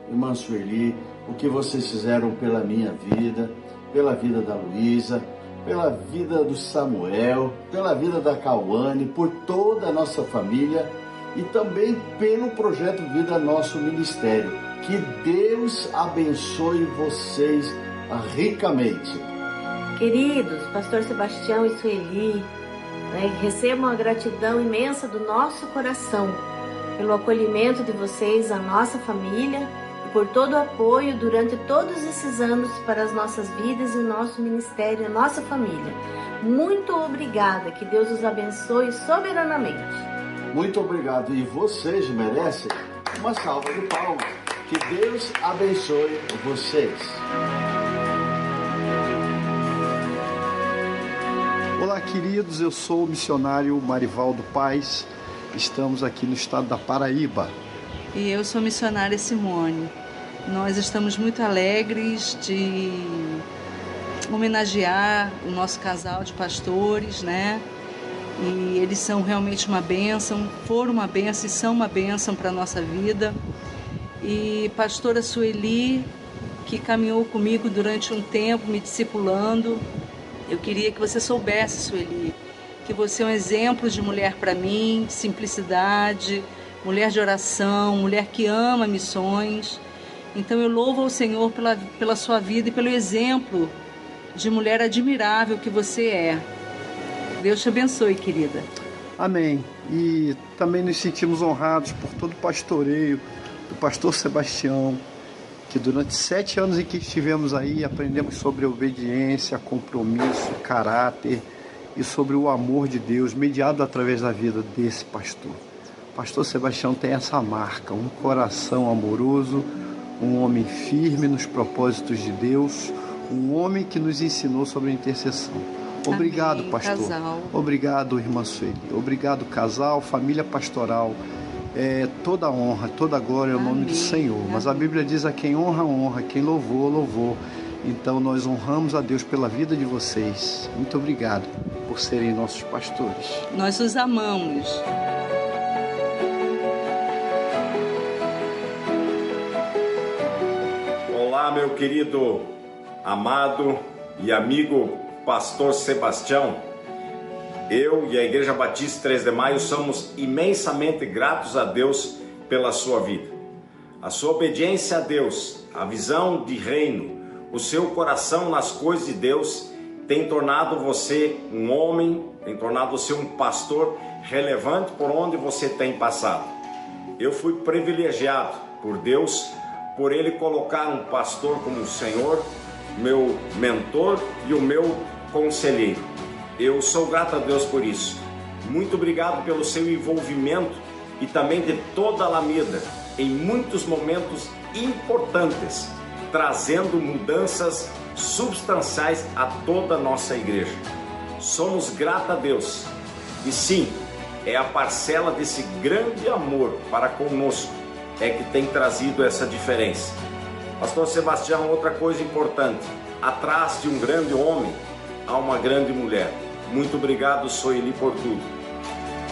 irmã Sueli, o que vocês fizeram pela minha vida, pela vida da Luísa, pela vida do Samuel, pela vida da Cauane, por toda a nossa família e também pelo Projeto Vida, nosso ministério. Que Deus abençoe vocês ricamente. Queridos, pastor Sebastião e Sueli, recebam a gratidão imensa do nosso coração pelo acolhimento de vocês, a nossa família, e por todo o apoio durante todos esses anos para as nossas vidas e o nosso ministério, a nossa família. Muito obrigada, que Deus os abençoe soberanamente. Muito obrigado, e vocês merecem uma salva de palmas. Que Deus abençoe vocês. Olá, queridos, eu sou o missionário Marivaldo Paz, estamos aqui no estado da Paraíba. E eu sou a missionária Simone. Nós estamos muito alegres de homenagear o nosso casal de pastores, né? E eles são realmente uma bênção, foram uma bênção e são uma bênção para a nossa vida. E pastora Sueli, que caminhou comigo durante um tempo, me discipulando, eu queria que você soubesse, Sueli, que você é um exemplo de mulher para mim, de simplicidade, mulher de oração, mulher que ama missões. Então eu louvo ao Senhor pela sua vida e pelo exemplo de mulher admirável que você é. Deus te abençoe, querida. Amém. E também nos sentimos honrados por todo o pastoreio do pastor Sebastião, que durante 7 anos em que estivemos aí, aprendemos sobre obediência, compromisso, caráter e sobre o amor de Deus mediado através da vida desse pastor. O pastor Sebastião tem essa marca, um coração amoroso, um homem firme nos propósitos de Deus, um homem que nos ensinou sobre a intercessão. Obrigado, amém, pastor. Casal. Obrigado, irmã Sueli. Obrigado, casal, família pastoral. Toda honra, toda glória é o nome do Senhor. Amém. Mas a Bíblia diz: a quem honra, honra, quem louvou, louvou. Então nós honramos a Deus pela vida de vocês. Muito obrigado por serem nossos pastores. Nós os amamos. Olá, meu querido, amado e amigo pastor Sebastião. Eu e a Igreja Batista 3 de Maio somos imensamente gratos a Deus pela sua vida. A sua obediência a Deus, a visão de reino, o seu coração nas coisas de Deus tem tornado você um homem, tem tornado você um pastor relevante por onde você tem passado. Eu fui privilegiado por Deus, por Ele colocar um pastor como o Senhor, meu mentor e o meu conselheiro. Eu sou grato a Deus por isso. Muito obrigado pelo seu envolvimento e também de toda a Alameda em muitos momentos importantes, trazendo mudanças substanciais a toda a nossa igreja. Somos gratos a Deus e sim, é a parcela desse grande amor para conosco é que tem trazido essa diferença. Pastor Sebastião, outra coisa importante, atrás de um grande homem há uma grande mulher. Muito obrigado, Sueli, por tudo.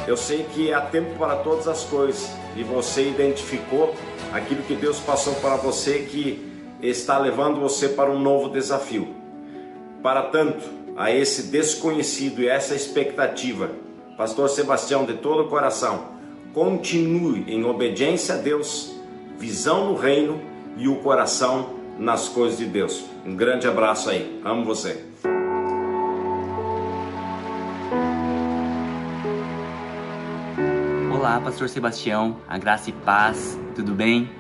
Eu sei que há tempo para todas as coisas e você identificou aquilo que Deus passou para você, que está levando você para um novo desafio. Para tanto, a esse desconhecido e essa expectativa, Pastor Sebastião, de todo o coração, continue em obediência a Deus, visão no reino e o coração nas coisas de Deus. Um grande abraço aí. Amo você. Olá, pastor Sebastião, a graça e paz, tudo bem?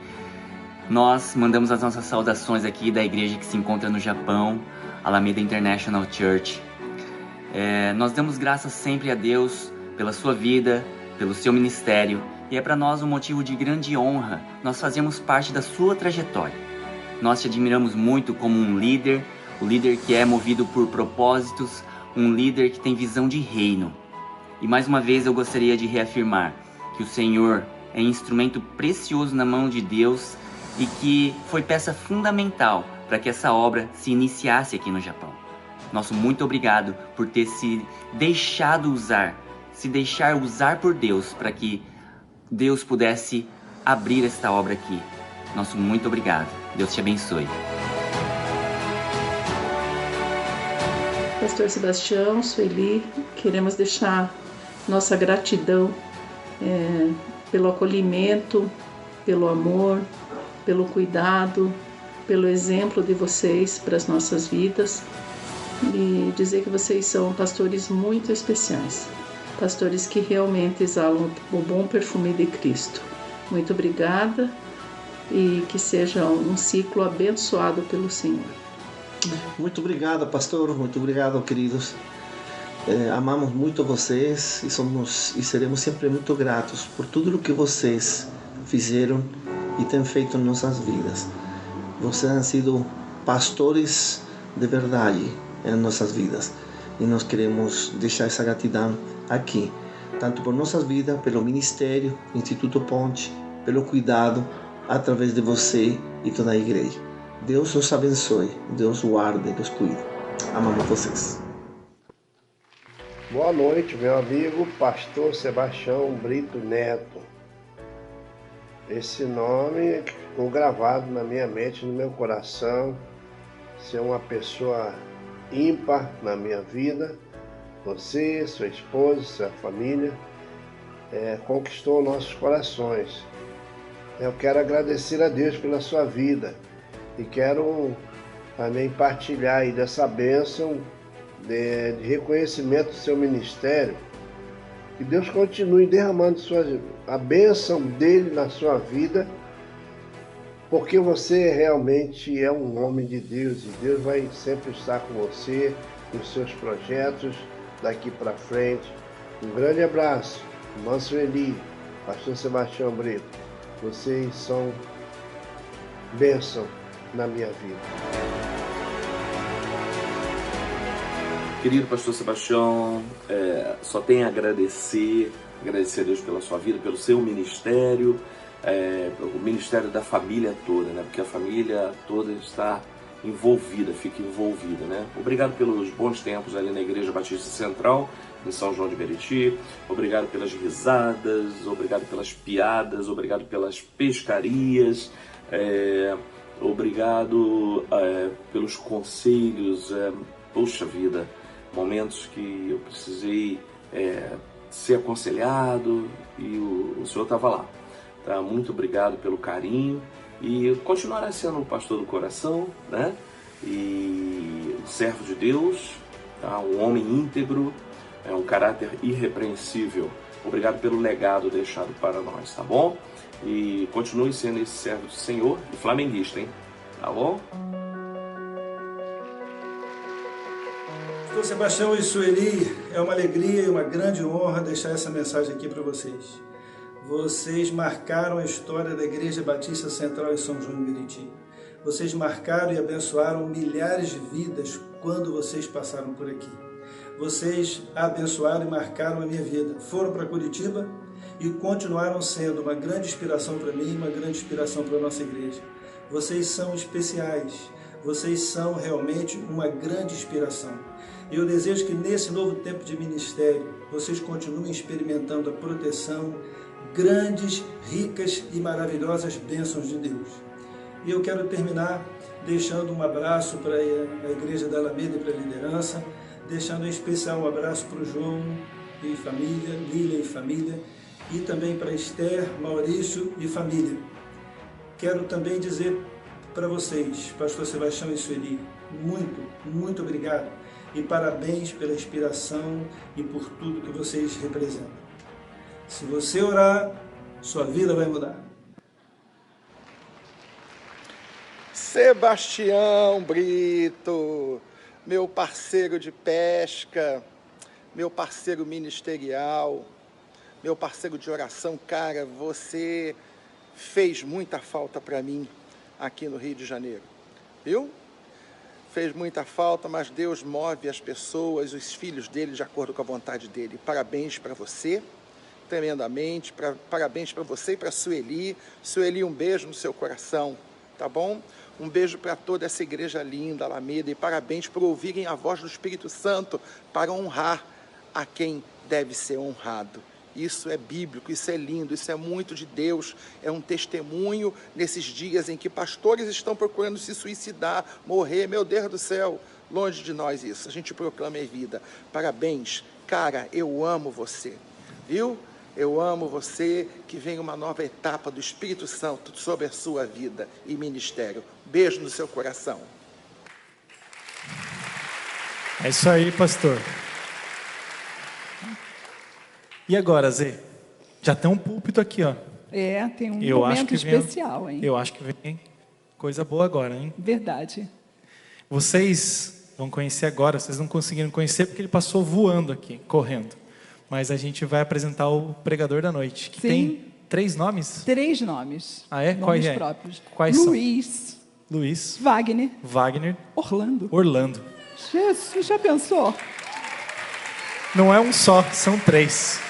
Nós mandamos as nossas saudações aqui da igreja que se encontra no Japão, Alameda International Church. Nós damos graças sempre a Deus pela sua vida, pelo seu ministério, e é para nós um motivo de grande honra nós fazermos parte da sua trajetória. Nós te admiramos muito como um líder, o líder que é movido por propósitos, um líder que tem visão de reino. E mais uma vez eu gostaria de reafirmar que o Senhor é instrumento precioso na mão de Deus e que foi peça fundamental para que essa obra se iniciasse aqui no Japão. Nosso muito obrigado por ter se deixado usar, se deixar usar por Deus para que Deus pudesse abrir esta obra aqui. Nosso muito obrigado. Deus te abençoe. Pastor Sebastião, Sueli, queremos deixar nossa gratidão pelo acolhimento, pelo amor, pelo cuidado, pelo exemplo de vocês para as nossas vidas e dizer que vocês são pastores muito especiais, pastores que realmente exalam o bom perfume de Cristo. Muito obrigada e que seja um ciclo abençoado pelo Senhor. Muito obrigado, pastor. Muito obrigado, queridos. Amamos muito vocês e seremos sempre muito gratos por tudo o que vocês fizeram e têm feito em nossas vidas. Vocês han sido pastores de verdade em nossas vidas e nós queremos deixar essa gratidão aqui, tanto por nossas vidas, pelo Ministério, Instituto Ponte, pelo cuidado através de você e toda a igreja. Deus os abençoe, Deus guarde, Deus cuide. Amamos vocês. Boa noite, meu amigo Pastor Sebastião Brito Neto. Esse nome ficou gravado na minha mente, no meu coração. Você é uma pessoa ímpar na minha vida. Você, sua esposa, sua família, conquistou nossos corações. Eu quero agradecer a Deus pela sua vida e quero também partilhar aí dessa bênção de reconhecimento do seu ministério. Que Deus continue derramando a bênção dele na sua vida, porque você realmente é um homem de Deus e Deus vai sempre estar com você nos seus projetos daqui para frente. Um grande abraço, irmã Sueli, pastor Sebastião Brito. Vocês são bênção na minha vida. Querido pastor Sebastião, só tenho a agradecer a Deus pela sua vida, pelo seu ministério, o ministério da família toda, né? Porque a família toda está envolvida, fica envolvida, né? Obrigado pelos bons tempos ali na Igreja Batista Central, em São João de Meriti. Obrigado pelas risadas, obrigado pelas piadas, obrigado pelas pescarias, obrigado pelos conselhos. Puxa vida, momentos que eu precisei ser aconselhado e o senhor estava lá. Tá? Muito obrigado pelo carinho e continuará sendo um pastor do coração, né? E um servo de Deus, tá? Um homem íntegro, um caráter irrepreensível. Obrigado pelo legado deixado para nós, tá bom? E continue sendo esse servo do Senhor e flamenguista, hein? Tá bom? Pastor Sebastião e Sueli, é uma alegria e uma grande honra deixar essa mensagem aqui para vocês. Vocês marcaram a história da Igreja Batista Central em São João de Meriti. Vocês marcaram e abençoaram milhares de vidas quando vocês passaram por aqui. Vocês abençoaram e marcaram a minha vida. Foram para Curitiba e continuaram sendo uma grande inspiração para mim e uma grande inspiração para a nossa igreja. Vocês são especiais. Vocês são realmente uma grande inspiração. E eu desejo que nesse novo tempo de ministério, vocês continuem experimentando a proteção, grandes, ricas e maravilhosas bênçãos de Deus. E eu quero terminar deixando um abraço para a Igreja da Alameda e para a liderança, deixando em especial um abraço para o João e família, Lília e família, e também para Esther, Maurício e família. Quero também dizer para vocês, pastor Sebastião e Sueli, muito obrigado e parabéns pela inspiração e por tudo que vocês representam. Se você orar, sua vida vai mudar. Sebastião Brito, meu parceiro de pesca, meu parceiro ministerial, meu parceiro de oração, cara, você fez muita falta para mim aqui no Rio de Janeiro, viu? Fez muita falta, mas Deus move as pessoas, os filhos dele de acordo com a vontade dele. Parabéns para você, tremendamente, parabéns para você e para a Sueli. Sueli, um beijo no seu coração, tá bom? Um beijo para toda essa igreja linda, Alameda, e parabéns por ouvirem a voz do Espírito Santo para honrar a quem deve ser honrado, Isso é bíblico, isso é lindo, isso é muito de Deus. É um testemunho nesses dias em que pastores estão procurando se suicidar, morrer. Meu Deus do céu, longe de nós isso. A gente proclama a vida. Parabéns, cara, eu amo você, viu? Eu amo você, que vem uma nova etapa do Espírito Santo sobre a sua vida e ministério. Beijo no seu coração. É isso aí, pastor. E agora, Zê? Já tem um púlpito aqui, ó. Tem um momento especial, hein? Eu acho que vem coisa boa agora, hein? Verdade. Vocês vão conhecer agora, vocês não conseguiram conhecer porque ele passou voando aqui, correndo. Mas a gente vai apresentar o pregador da noite, que tem 3 nomes? 3 nomes. Ah, é? Nomes Quais próprios. Quais Luiz. são? Luiz. Wagner. Orlando. Jesus, já pensou? Não é um só, são 3.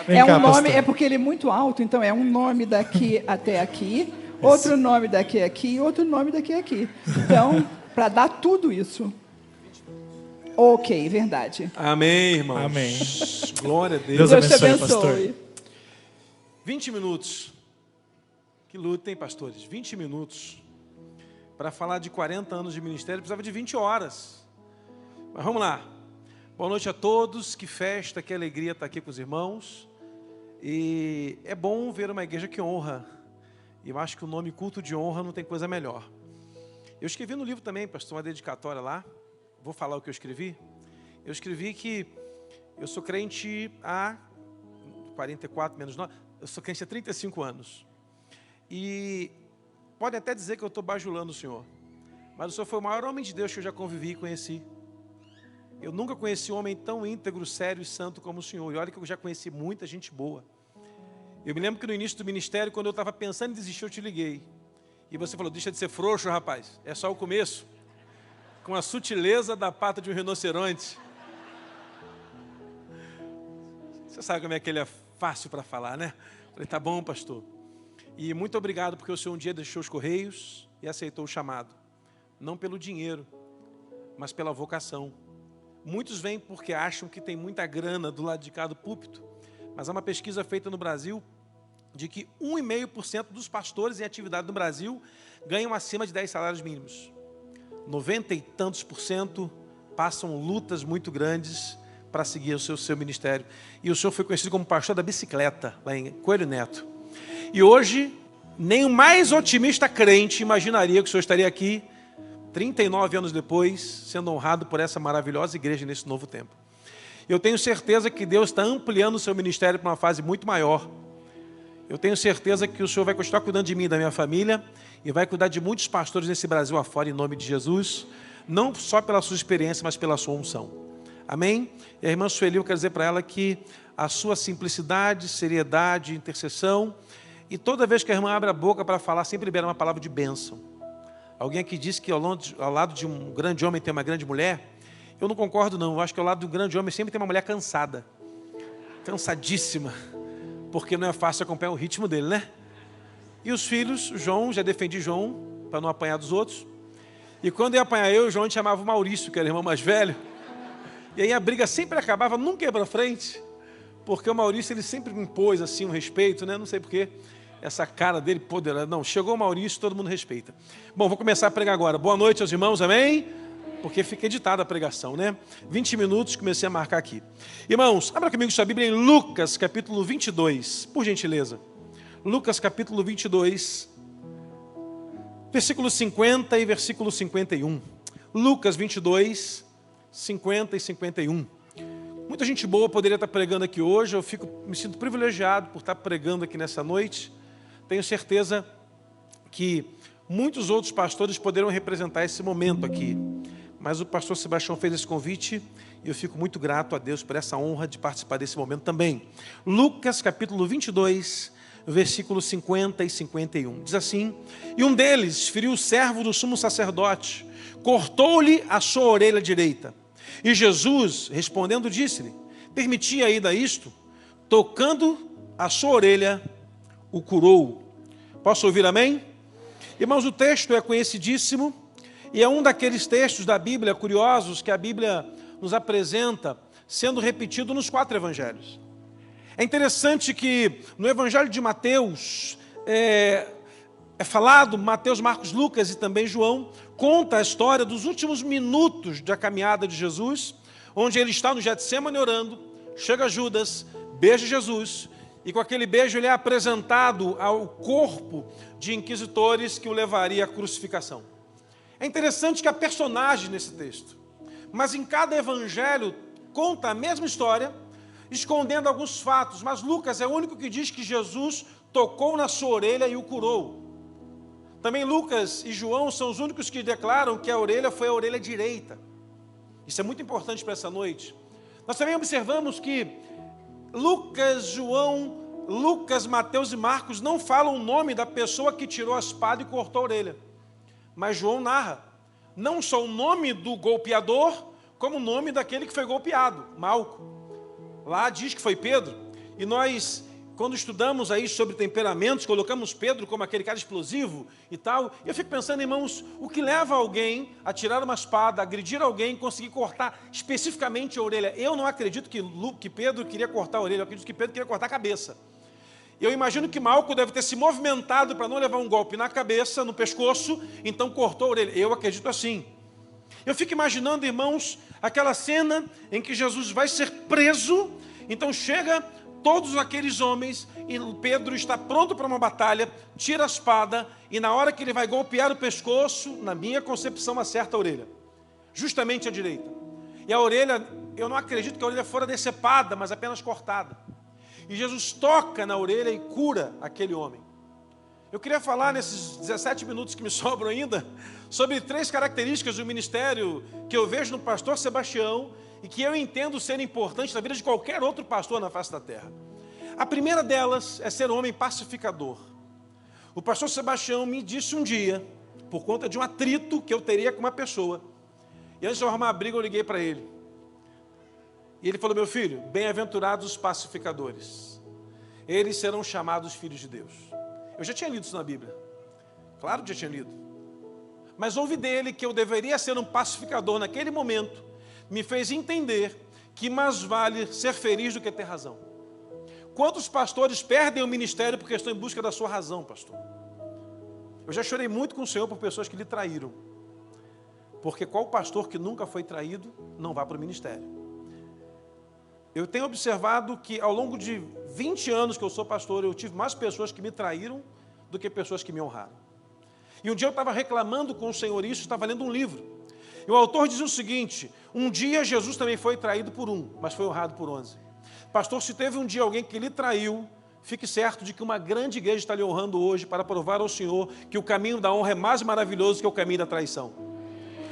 É porque ele é muito alto, então é um nome daqui até aqui, outro nome daqui a aqui, outro nome daqui a aqui. Então, para dar tudo isso. Ok, verdade. Amém, irmãos. Amém. Glória a Deus. Deus abençoe, pastor. 20 minutos. Que luta, hein, pastores? 20 minutos. Para falar de 40 anos de ministério, precisava de 20 horas. Mas vamos lá. Boa noite a todos. Que festa, que alegria estar aqui com os irmãos. E é bom ver uma igreja que honra. E eu acho que o nome culto de honra não tem coisa melhor. Eu escrevi no livro também, pastor, uma dedicatória lá. Vou falar o que eu escrevi. Eu escrevi que eu sou crente há 44 menos 9. Eu sou crente há 35 anos. E podem até dizer que eu estou bajulando o Senhor. Mas o Senhor foi o maior homem de Deus que eu já convivi e conheci. Eu nunca conheci um homem tão íntegro, sério e santo como o Senhor. E olha que eu já conheci muita gente boa. Eu me lembro que no início do ministério, quando eu estava pensando em desistir, eu te liguei. E você falou, deixa de ser frouxo, rapaz. É só o começo. Com a sutileza da pata de um rinoceronte. Você sabe como é que ele é fácil para falar, né? Falei, tá bom, pastor. E muito obrigado, porque o Senhor um dia deixou os Correios e aceitou o chamado. Não pelo dinheiro, mas pela vocação. Muitos vêm porque acham que tem muita grana do lado de cá do púlpito. Mas há uma pesquisa feita no Brasil de que 1,5% dos pastores em atividade no Brasil ganham acima de 10 salários mínimos. 90 e tantos % passam lutas muito grandes para seguir o seu ministério. E o senhor foi conhecido como pastor da bicicleta, lá em Coelho Neto. E hoje, nem o mais otimista crente imaginaria que o senhor estaria aqui, 39 anos depois, sendo honrado por essa maravilhosa igreja nesse novo tempo. Eu tenho certeza que Deus está ampliando o seu ministério para uma fase muito maior. Eu tenho certeza que o senhor vai continuar cuidando de mim e da minha família e vai cuidar de muitos pastores nesse Brasil afora, em nome de Jesus, não só pela sua experiência, mas pela sua unção. Amém? E a irmã Sueli, eu quero dizer para ela que a sua simplicidade, seriedade, intercessão, e toda vez que a irmã abre a boca para falar, sempre libera uma palavra de bênção. Alguém aqui disse que ao lado de um grande homem tem uma grande mulher. Eu não concordo, não. Eu acho que ao lado do grande homem sempre tem uma mulher cansada. Cansadíssima. Porque não é fácil acompanhar o ritmo dele, né? E os filhos, João, já defendi João, para não apanhar dos outros. E quando ia apanhar eu, João te chamava o Maurício, que era o irmão mais velho. E aí a briga sempre acabava num quebra-frente. Porque o Maurício, ele sempre me impôs assim um respeito, né? Não sei porquê. Essa cara dele poderosa. Não, chegou o Maurício, todo mundo respeita. Bom, vou começar a pregar agora. Boa noite aos irmãos, amém? Porque fica editada a pregação, né? 20 minutos, comecei a marcar aqui. Irmãos, abra comigo sua Bíblia em Lucas, capítulo 22, por gentileza. Lucas, capítulo 22, versículo 50 e versículo 51. Lucas 22, 50 e 51. Muita gente boa poderia estar pregando aqui hoje. Eu me sinto privilegiado por estar pregando aqui nessa noite. Tenho certeza que muitos outros pastores poderiam representar esse momento aqui. Mas o pastor Sebastião fez esse convite e eu fico muito grato a Deus por essa honra de participar desse momento também. Lucas, capítulo 22, versículos 50 e 51. Diz assim: E um deles feriu o servo do sumo sacerdote, cortou-lhe a sua orelha direita. E Jesus, respondendo, disse-lhe: Permitia ainda isto? Tocando a sua orelha, o curou. Posso ouvir amém? Irmãos, o texto é conhecidíssimo e é um daqueles textos da Bíblia curiosos que a Bíblia nos apresenta sendo repetido nos 4 evangelhos. É interessante que no evangelho de Mateus, é falado, Mateus, Marcos, Lucas e também João, conta a história dos últimos minutos da caminhada de Jesus, onde ele está no Getsêmani orando, chega Judas, beija Jesus, e com aquele beijo ele é apresentado ao corpo de inquisidores que o levaria à crucificação. É interessante que há personagens nesse texto, mas em cada evangelho conta a mesma história, escondendo alguns fatos, mas Lucas é o único que diz que Jesus tocou na sua orelha e o curou. Também Lucas e João são os únicos que declaram que a orelha foi a orelha direita. Isso é muito importante para essa noite. Nós também observamos que Lucas, João, Lucas, Mateus e Marcos não falam o nome da pessoa que tirou a espada e cortou a orelha. Mas João narra não só o nome do golpeador, como o nome daquele que foi golpeado, Malco. Lá diz que foi Pedro, e nós, quando estudamos aí sobre temperamentos, colocamos Pedro como aquele cara explosivo e tal, e eu fico pensando, irmãos, o que leva alguém a tirar uma espada, agredir alguém, conseguir cortar especificamente a orelha? Eu não acredito que Pedro queria cortar a orelha, eu acredito que Pedro queria cortar a cabeça. Eu imagino que Malco deve ter se movimentado para não levar um golpe na cabeça, no pescoço, então cortou a orelha. Eu acredito assim. Eu fico imaginando, irmãos, aquela cena em que Jesus vai ser preso, então chega todos aqueles homens e Pedro está pronto para uma batalha, tira a espada e na hora que ele vai golpear o pescoço, na minha concepção, acerta a orelha, justamente a direita. E a orelha, eu não acredito que a orelha fora decepada, mas apenas cortada. E Jesus toca na orelha e cura aquele homem. Eu queria falar nesses 17 minutos que me sobram ainda, sobre 3 características do ministério que eu vejo no pastor Sebastião e que eu entendo ser importante na vida de qualquer outro pastor na face da terra. A primeira delas é ser um homem pacificador. O pastor Sebastião me disse um dia, por conta de um atrito que eu teria com uma pessoa, e antes de eu arrumar a briga eu liguei para ele. E ele falou, meu filho, bem-aventurados os pacificadores, eles serão chamados filhos de Deus. Eu já tinha lido isso na Bíblia, claro que já tinha lido, mas ouvi dele que eu deveria ser um pacificador naquele momento, me fez entender que mais vale ser feliz do que ter razão. Quantos pastores perdem o ministério porque estão em busca da sua razão, pastor? Eu já chorei muito com o Senhor por pessoas que lhe traíram, porque qual pastor que nunca foi traído não vai para o ministério? Eu tenho observado que ao longo de 20 anos que eu sou pastor, eu tive mais pessoas que me traíram do que pessoas que me honraram. E um dia eu estava reclamando com o Senhor isso, estava lendo um livro. E o autor diz o seguinte, um dia Jesus também foi traído por 1, mas foi honrado por 11. Pastor, se teve um dia alguém que lhe traiu, fique certo de que uma grande igreja está lhe honrando hoje para provar ao Senhor que o caminho da honra é mais maravilhoso que o caminho da traição.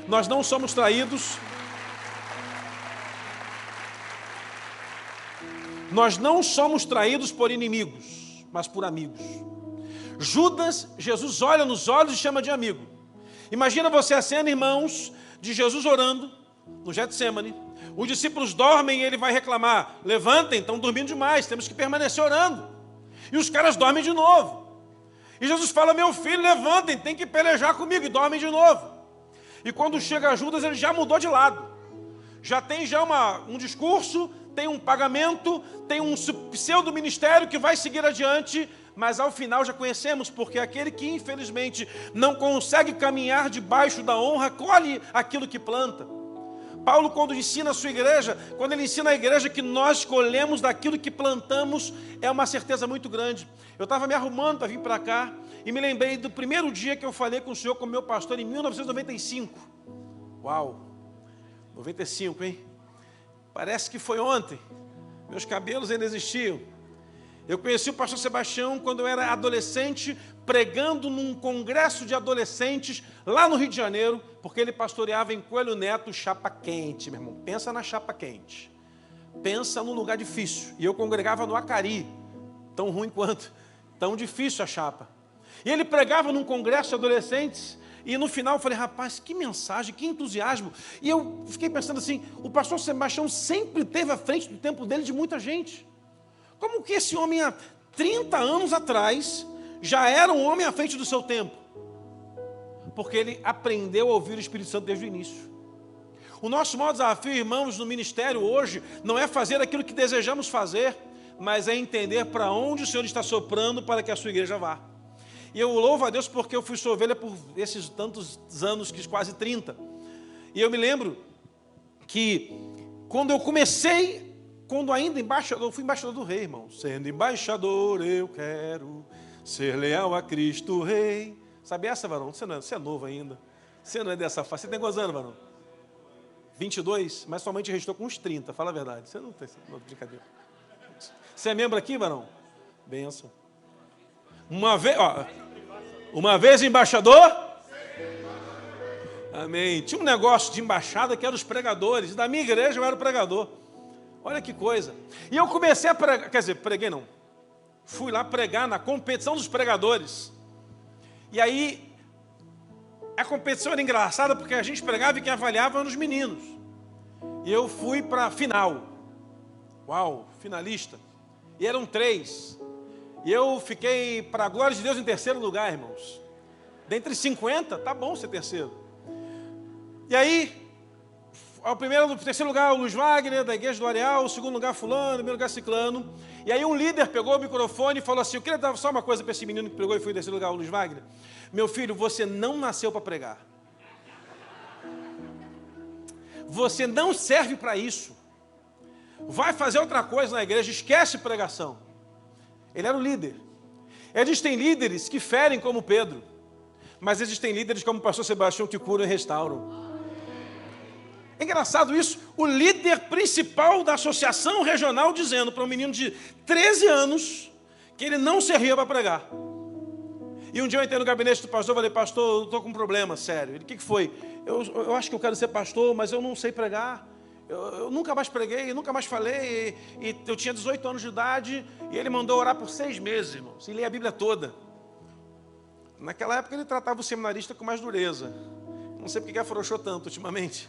Nós não somos traídos... Nós não somos traídos por inimigos, mas por amigos. Judas, Jesus olha nos olhos e chama de amigo. Imagina você a cena, irmãos, de Jesus orando no Getsêmani. Os discípulos dormem e ele vai reclamar, levantem, estão dormindo demais, temos que permanecer orando. E os caras dormem de novo. E Jesus fala, meu filho, levantem, tem que pelejar comigo, e dormem de novo. E quando chega Judas, ele já mudou de lado. Já tem um discurso, tem um pagamento, tem um pseudo-ministério que vai seguir adiante, mas ao final já conhecemos, porque aquele que infelizmente não consegue caminhar debaixo da honra, colhe aquilo que planta. Paulo, quando ensina a sua igreja, quando ele ensina a igreja que nós colhemos daquilo que plantamos, é uma certeza muito grande. Eu estava me arrumando para vir para cá, e me lembrei do primeiro dia que eu falei com o Senhor, como meu pastor, em 1995. Uau! 95, hein? Parece que foi ontem, meus cabelos ainda existiam. Eu conheci o pastor Sebastião quando eu era adolescente, pregando num congresso de adolescentes lá no Rio de Janeiro, porque ele pastoreava em Coelho Neto, chapa quente, meu irmão. Pensa na chapa quente, pensa num lugar difícil. E eu congregava no Acari, tão ruim quanto, tão difícil a chapa. E ele pregava num congresso de adolescentes, e no final eu falei, rapaz, que mensagem, que entusiasmo. E eu fiquei pensando assim, o pastor Sebastião sempre esteve à frente do tempo dele de muita gente. Como que esse homem há 30 anos atrás já era um homem à frente do seu tempo? Porque ele aprendeu a ouvir o Espírito Santo desde o início. O nosso maior desafio, irmãos, no ministério hoje, não é fazer aquilo que desejamos fazer, mas é entender para onde o Senhor está soprando para que a sua igreja vá. E eu louvo a Deus porque eu fui sua ovelha por esses tantos anos, quase 30. E eu me lembro que quando eu comecei, quando ainda embaixador, eu fui embaixador do rei, irmão. Sendo embaixador eu quero ser leal a Cristo Rei. Sabe essa, varão? Você é novo ainda. Você não é dessa fase. Você tem quantos anos, varão? 22? Mas somente restou com uns 30, fala a verdade. Você não tem brincadeira. Você é membro aqui, varão? Benção. Uma vez embaixador? Amém. Tinha um negócio de embaixada que era os pregadores. Da minha igreja eu era o pregador. Olha que coisa. E eu comecei a pregar, quer dizer, preguei não. Fui lá pregar na competição dos pregadores. E aí, a competição era engraçada porque a gente pregava e quem avaliava eram os meninos. E eu fui para a final. Uau, finalista. E eram 3. E eu fiquei, para a glória de Deus, em 3º lugar, irmãos. Dentre 50, tá bom ser 3º. E aí, ao primeiro, 3º lugar, o Luiz Wagner, da Igreja do Areal, o 2º lugar, fulano, o 1º lugar, ciclano. E aí um líder pegou o microfone e falou assim, eu queria dar só uma coisa para esse menino que pregou e foi em 3º lugar, o Luiz Wagner. Meu filho, você não nasceu para pregar. Você não serve para isso. Vai fazer outra coisa na igreja, esquece pregação. Ele era o líder. Existem líderes que ferem como Pedro, mas existem líderes como o pastor Sebastião que curam e restauram. É engraçado isso, o líder principal da associação regional dizendo para um menino de 13 anos que ele não servia para pregar. E um dia eu entrei no gabinete do pastor e falei, pastor, eu estou com um problema sério. Ele, o que foi? Eu acho que eu quero ser pastor, mas eu não sei pregar. Eu nunca mais preguei, nunca mais falei, e eu tinha 18 anos de idade, e ele mandou orar por 6 meses, irmãos, e ler a Bíblia toda. Naquela época ele tratava o seminarista com mais dureza. Não sei porque afrouxou tanto ultimamente.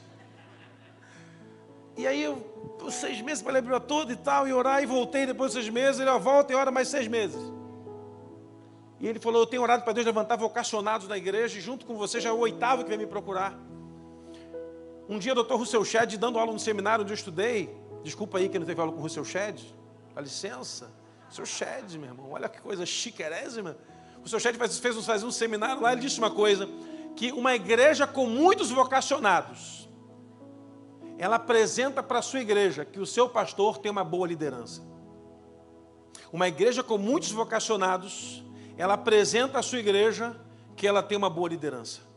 E aí eu, por 6 meses para ler a Bíblia toda e tal, e orar, e voltei depois de 6 meses, ele volta e ora mais 6 meses. E ele falou, eu tenho orado para Deus levantar vocacionados na igreja, e junto com você já é o 8º que vem me procurar. Um dia o Dr. Russell Shedd, dando aula no seminário onde eu estudei, desculpa aí que não teve aula com o Russell Shedd, dá licença, Russell Shedd, meu irmão, olha que coisa chiquerésima. O Russell Shedd fez um seminário lá, ele disse uma coisa, que uma igreja com muitos vocacionados, ela apresenta para a sua igreja que o seu pastor tem uma boa liderança. Uma igreja com muitos vocacionados, ela apresenta à sua igreja que ela tem uma boa liderança.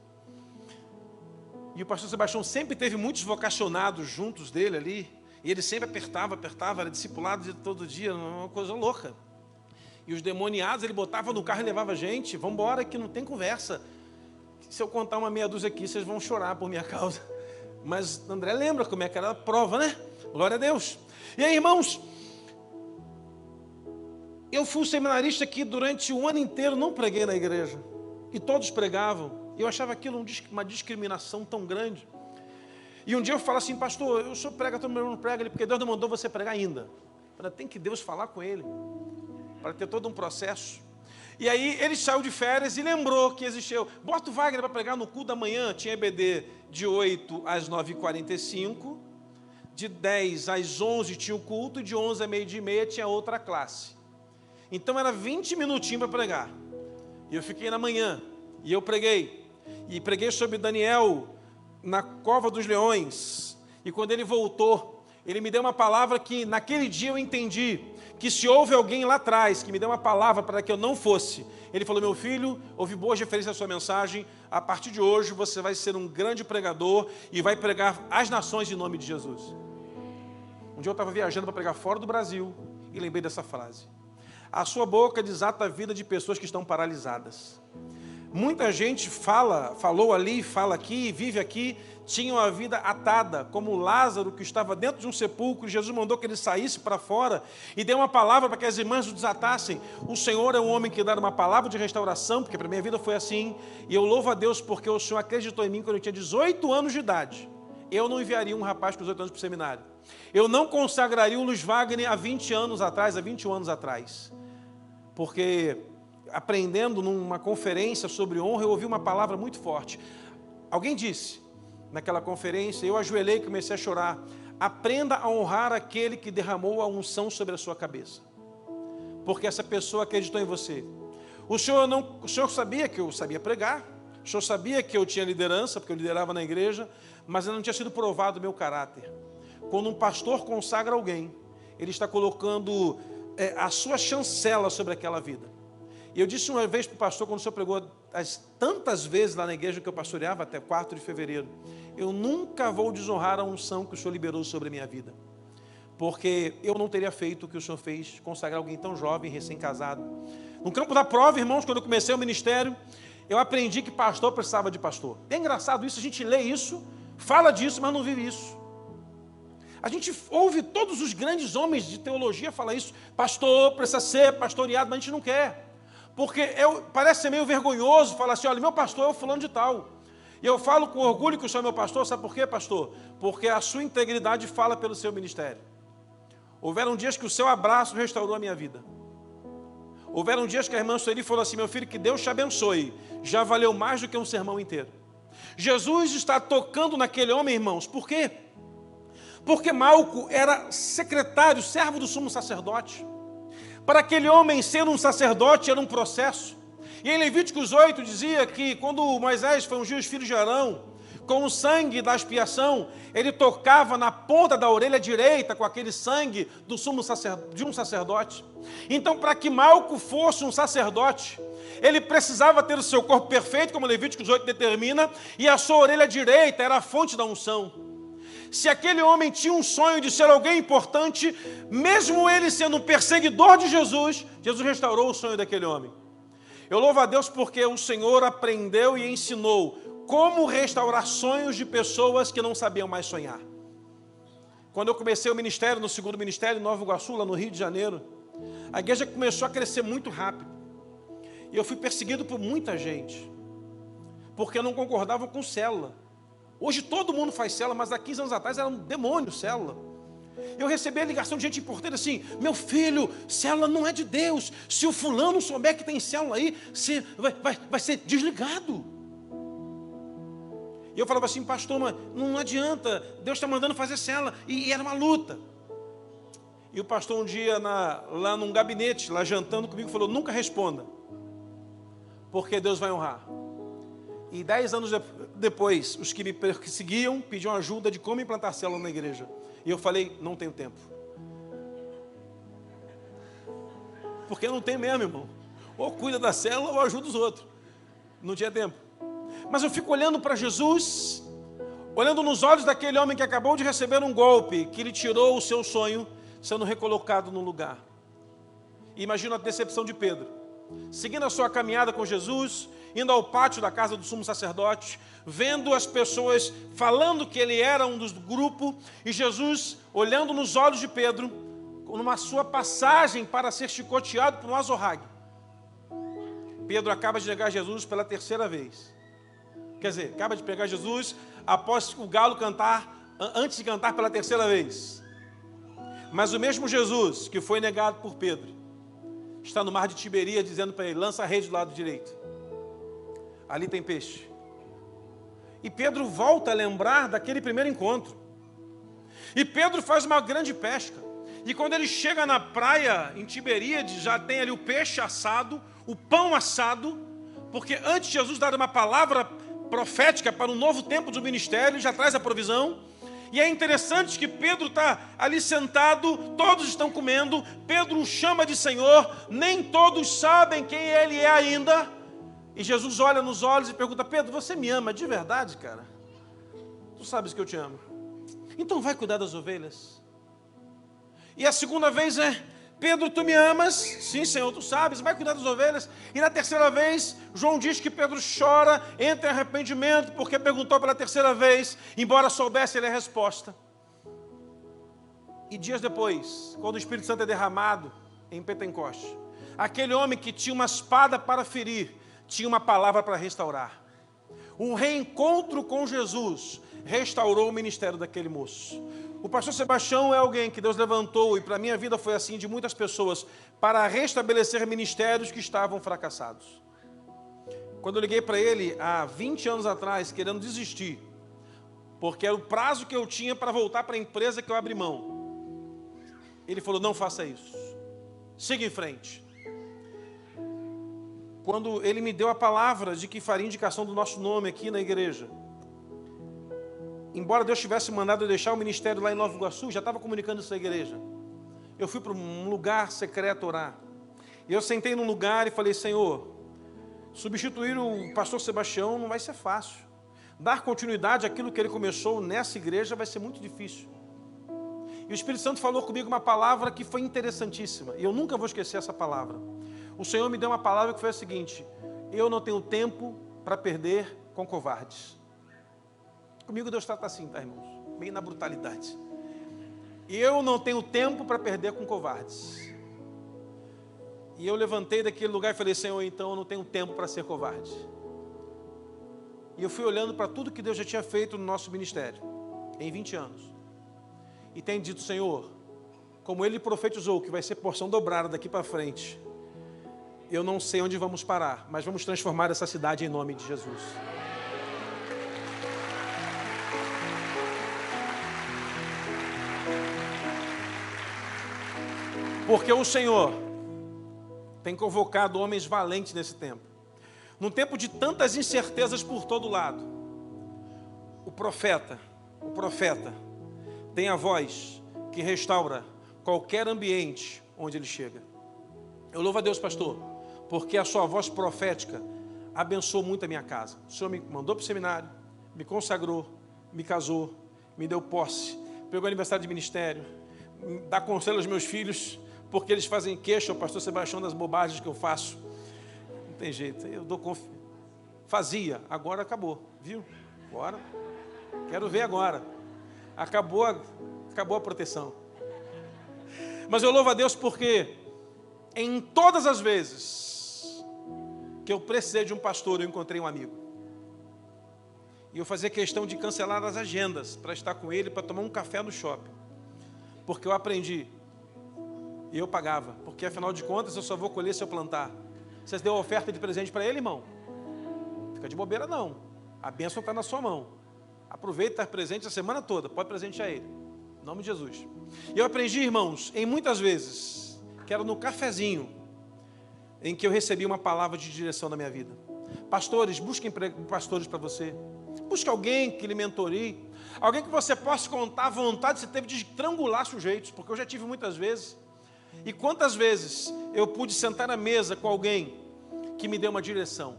E o pastor Sebastião sempre teve muitos vocacionados juntos dele ali, e ele sempre apertava, era discipulado todo dia, uma coisa louca. E os demoniados ele botava no carro e levava a gente, vamos embora que não tem conversa. Se eu contar uma meia dúzia aqui, vocês vão chorar por minha causa. Mas André lembra como é que era a prova, né? Glória a Deus. E aí, irmãos, eu fui seminarista que durante o ano inteiro não preguei na igreja. E todos pregavam. Eu achava aquilo uma discriminação tão grande. E um dia eu falo assim, pastor, eu sou prega, todo mundo não prega, porque Deus não mandou você pregar ainda. Tem que Deus falar com ele, para ter todo um processo. E aí ele saiu de férias e lembrou que existia, bota o Wagner para pregar no culto da manhã, tinha EBD de 8 às 9h45, de 10 às 11 tinha o culto, e de 11 a 12h30 tinha outra classe. Então era 20 minutinhos para pregar. E eu fiquei na manhã, e eu preguei. E preguei sobre Daniel na cova dos leões. E quando ele voltou, ele me deu uma palavra que naquele dia eu entendi que se houve alguém lá atrás que me deu uma palavra para que eu não fosse, ele falou, meu filho, houve boas referências à sua mensagem, a partir de hoje você vai ser um grande pregador e vai pregar as nações em nome de Jesus. Um dia eu estava viajando para pregar fora do Brasil e lembrei dessa frase. A sua boca desata a vida de pessoas que estão paralisadas. Muita gente falou ali, fala aqui, vive aqui, tinham a vida atada, como Lázaro que estava dentro de um sepulcro, e Jesus mandou que ele saísse para fora e deu uma palavra para que as irmãs o desatassem. O Senhor é um homem que dá uma palavra de restauração, porque para a minha vida foi assim, e eu louvo a Deus porque o Senhor acreditou em mim quando eu tinha 18 anos de idade. Eu não enviaria um rapaz com 18 anos para o seminário. Eu não consagraria o Luiz Wagner há 20 anos atrás, há 21 anos atrás. Porque aprendendo numa conferência sobre honra, eu ouvi uma palavra muito forte. Alguém disse naquela conferência, eu ajoelhei e comecei a chorar. Aprenda a honrar aquele que derramou a unção sobre a sua cabeça, porque essa pessoa acreditou em você. O senhor sabia que eu sabia pregar, o senhor sabia que eu tinha liderança, porque eu liderava na igreja, mas ainda não tinha sido provado o meu caráter. Quando um pastor consagra alguém, ele está colocando a sua chancela sobre aquela vida. E eu disse uma vez para o pastor, quando o senhor pregou tantas vezes lá na igreja que eu pastoreava, até 4 de fevereiro, eu nunca vou desonrar a unção que o senhor liberou sobre a minha vida, porque eu não teria feito o que o senhor fez, consagrar alguém tão jovem, recém-casado. No campo da prova, irmãos, quando eu comecei o ministério, eu aprendi que pastor precisava de pastor. É engraçado isso, a gente lê isso, fala disso, mas não vive isso. A gente ouve todos os grandes homens de teologia falar isso, pastor precisa ser pastoreado, mas a gente não quer. Porque parece ser meio vergonhoso falar assim, olha, meu pastor é o fulano de tal. E eu falo com orgulho que o senhor é meu pastor, sabe por quê, pastor? Porque a sua integridade fala pelo seu ministério. Houveram dias que o seu abraço restaurou a minha vida. Houveram dias que a irmã Sueli falou assim, meu filho, que Deus te abençoe. Já valeu mais do que um sermão inteiro. Jesus está tocando naquele homem, irmãos. Por quê? Porque Malco era secretário, servo do sumo sacerdote. Para aquele homem ser um sacerdote era um processo. E em Levíticos 8 dizia que quando Moisés foi ungir os filhos de Arão, com o sangue da expiação, ele tocava na ponta da orelha direita com aquele sangue de um sacerdote. Então, para que Malco fosse um sacerdote, ele precisava ter o seu corpo perfeito, como Levíticos 8 determina, e a sua orelha direita era a fonte da unção. Se aquele homem tinha um sonho de ser alguém importante, mesmo ele sendo um perseguidor de Jesus, Jesus restaurou o sonho daquele homem. Eu louvo a Deus porque o Senhor aprendeu e ensinou como restaurar sonhos de pessoas que não sabiam mais sonhar. Quando eu comecei o ministério, no segundo ministério, em Nova Iguaçu, lá no Rio de Janeiro, a igreja começou a crescer muito rápido. E eu fui perseguido por muita gente, porque não concordavam com célula. Hoje todo mundo faz célula, mas há 15 anos atrás era um demônio célula. Eu recebi a ligação de gente importante assim, meu filho, célula não é de Deus. Se o fulano souber que tem célula aí, você vai ser desligado. E eu falava assim, pastor, mas não adianta, Deus está mandando fazer célula. E era uma luta. E o pastor um dia lá num gabinete, lá jantando comigo, falou, nunca responda, porque Deus vai honrar. E 10 anos depois, os que me perseguiam pediam ajuda de como implantar célula na igreja. E eu falei, não tenho tempo. Porque não tem mesmo, irmão. Ou cuida da célula ou ajuda os outros. Não tinha tempo. Mas eu fico olhando para Jesus, olhando nos olhos daquele homem que acabou de receber um golpe, que lhe tirou o seu sonho, sendo recolocado no lugar. E imagino a decepção de Pedro. Seguindo a sua caminhada com Jesus, indo ao pátio da casa do sumo sacerdote, vendo as pessoas falando que ele era um dos grupos, e Jesus olhando nos olhos de Pedro, numa sua passagem para ser chicoteado por um azorrague. Pedro acaba de negar Jesus pela 3ª vez. Quer dizer, acaba de pegar Jesus após o galo cantar, antes de cantar pela 3ª vez. Mas o mesmo Jesus que foi negado por Pedro, está no mar de Tiberíades dizendo para ele, lança a rede do lado direito. Ali tem peixe. E Pedro volta a lembrar daquele primeiro encontro. E Pedro faz uma grande pesca. E quando ele chega na praia, em Tiberíades, já tem ali o peixe assado, o pão assado, porque antes de Jesus dar uma palavra profética para um novo tempo do ministério, ele já traz a provisão. E é interessante que Pedro está ali sentado, todos estão comendo, Pedro o chama de Senhor, nem todos sabem quem ele é ainda. E Jesus olha nos olhos e pergunta, Pedro, você me ama de verdade, cara? Tu sabes que eu te amo. Então vai cuidar das ovelhas. E a segunda vez é, Pedro, tu me amas? Sim, Senhor, tu sabes, vai cuidar das ovelhas. E na 3ª vez, João diz que Pedro chora, entra em arrependimento, porque perguntou pela 3ª vez, embora soubesse ele a resposta. E dias depois, quando o Espírito Santo é derramado em Pentecoste, aquele homem que tinha uma espada para ferir, tinha uma palavra para restaurar. Um reencontro com Jesus restaurou o ministério daquele moço. O pastor Sebastião é alguém que Deus levantou, e para a minha vida foi assim, de muitas pessoas, para restabelecer ministérios que estavam fracassados. Quando eu liguei para ele, há 20 anos atrás, querendo desistir, porque era o prazo que eu tinha para voltar para a empresa que eu abri mão. Ele falou, não faça isso, siga em frente. Quando ele me deu a palavra de que faria indicação do nosso nome aqui na igreja, embora Deus tivesse mandado eu deixar o ministério lá em Nova Iguaçu, já estava comunicando isso à igreja. Eu fui para um lugar secreto orar. E eu sentei num lugar e falei, Senhor, substituir o pastor Sebastião não vai ser fácil. Dar continuidade àquilo que ele começou nessa igreja vai ser muito difícil. E o Espírito Santo falou comigo uma palavra que foi interessantíssima. E eu nunca vou esquecer essa palavra. O Senhor me deu uma palavra que foi a seguinte: eu não tenho tempo para perder com covardes. Comigo Deus trata assim, tá, irmãos? Bem na brutalidade. Eu não tenho tempo para perder com covardes. E eu levantei daquele lugar e falei, Senhor, então eu não tenho tempo para ser covarde. E eu fui olhando para tudo que Deus já tinha feito no nosso ministério, em 20 anos. E tenho dito, Senhor, como Ele profetizou que vai ser porção dobrada daqui para frente, eu não sei onde vamos parar, mas vamos transformar essa cidade em nome de Jesus. Porque o Senhor tem convocado homens valentes nesse tempo. Num tempo de tantas incertezas por todo lado, o profeta tem a voz que restaura qualquer ambiente onde ele chega. Eu louvo a Deus, pastor, porque a sua voz profética abençoou muito a minha casa. O Senhor me mandou para o seminário, me consagrou, me casou, me deu posse, pegou aniversário de ministério, dá conselho aos meus filhos, porque eles fazem queixa ao pastor Sebastião das bobagens que eu faço. Não tem jeito, eu dou confiança. Fazia, agora acabou, viu? Agora, quero ver agora. Acabou a proteção. Mas eu louvo a Deus porque em todas as vezes que eu precisei de um pastor, eu encontrei um amigo. E eu fazia questão de cancelar as agendas para estar com ele, para tomar um café no shopping. Porque eu aprendi. E eu pagava, porque afinal de contas eu só vou colher se eu plantar. Você deu oferta de presente para ele, irmão? Fica de bobeira não. A bênção está na sua mão. Aproveita e está presente a semana toda. Pode presentear ele. Em nome de Jesus. E eu aprendi, irmãos, em muitas vezes, que era no cafezinho, em que eu recebi uma palavra de direção na minha vida. Pastores, busquem pastores para você. Busque alguém que lhe mentorie. Alguém que você possa contar a vontade que você teve de estrangular sujeitos, porque eu já tive muitas vezes. E quantas vezes eu pude sentar na mesa com alguém que me deu uma direção.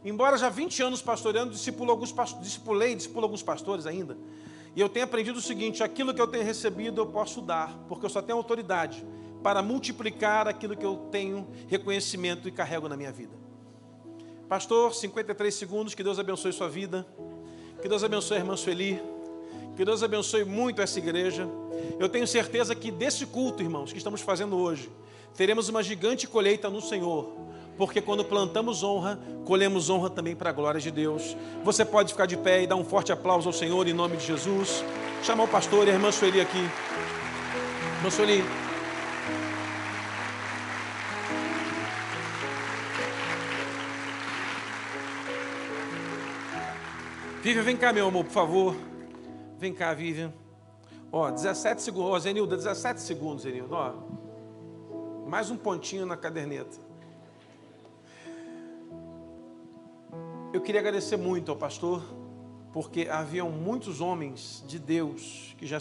Embora já 20 anos pastoreando, discipulo alguns pastores ainda. E eu tenho aprendido o seguinte: aquilo que eu tenho recebido eu posso dar, porque eu só tenho autoridade para multiplicar aquilo que eu tenho reconhecimento e carrego na minha vida. Pastor, 53 segundos, que Deus abençoe sua vida, que Deus abençoe a irmã Sueli, que Deus abençoe muito essa igreja. Eu tenho certeza que desse culto, irmãos, que estamos fazendo hoje, teremos uma gigante colheita no Senhor, porque quando plantamos honra, colhemos honra também para a glória de Deus. Você pode ficar de pé e dar um forte aplauso ao Senhor em nome de Jesus. Chamar o pastor e a irmã Sueli aqui. Irmã Sueli. Vivian, vem cá, meu amor, por favor. Vem cá, Vivian. Ó, 17 segundos. Ó, Zenilda, 17 segundos, Zenilda. Ó, mais um pontinho na caderneta. Eu queria agradecer muito ao pastor, porque haviam muitos homens de Deus que já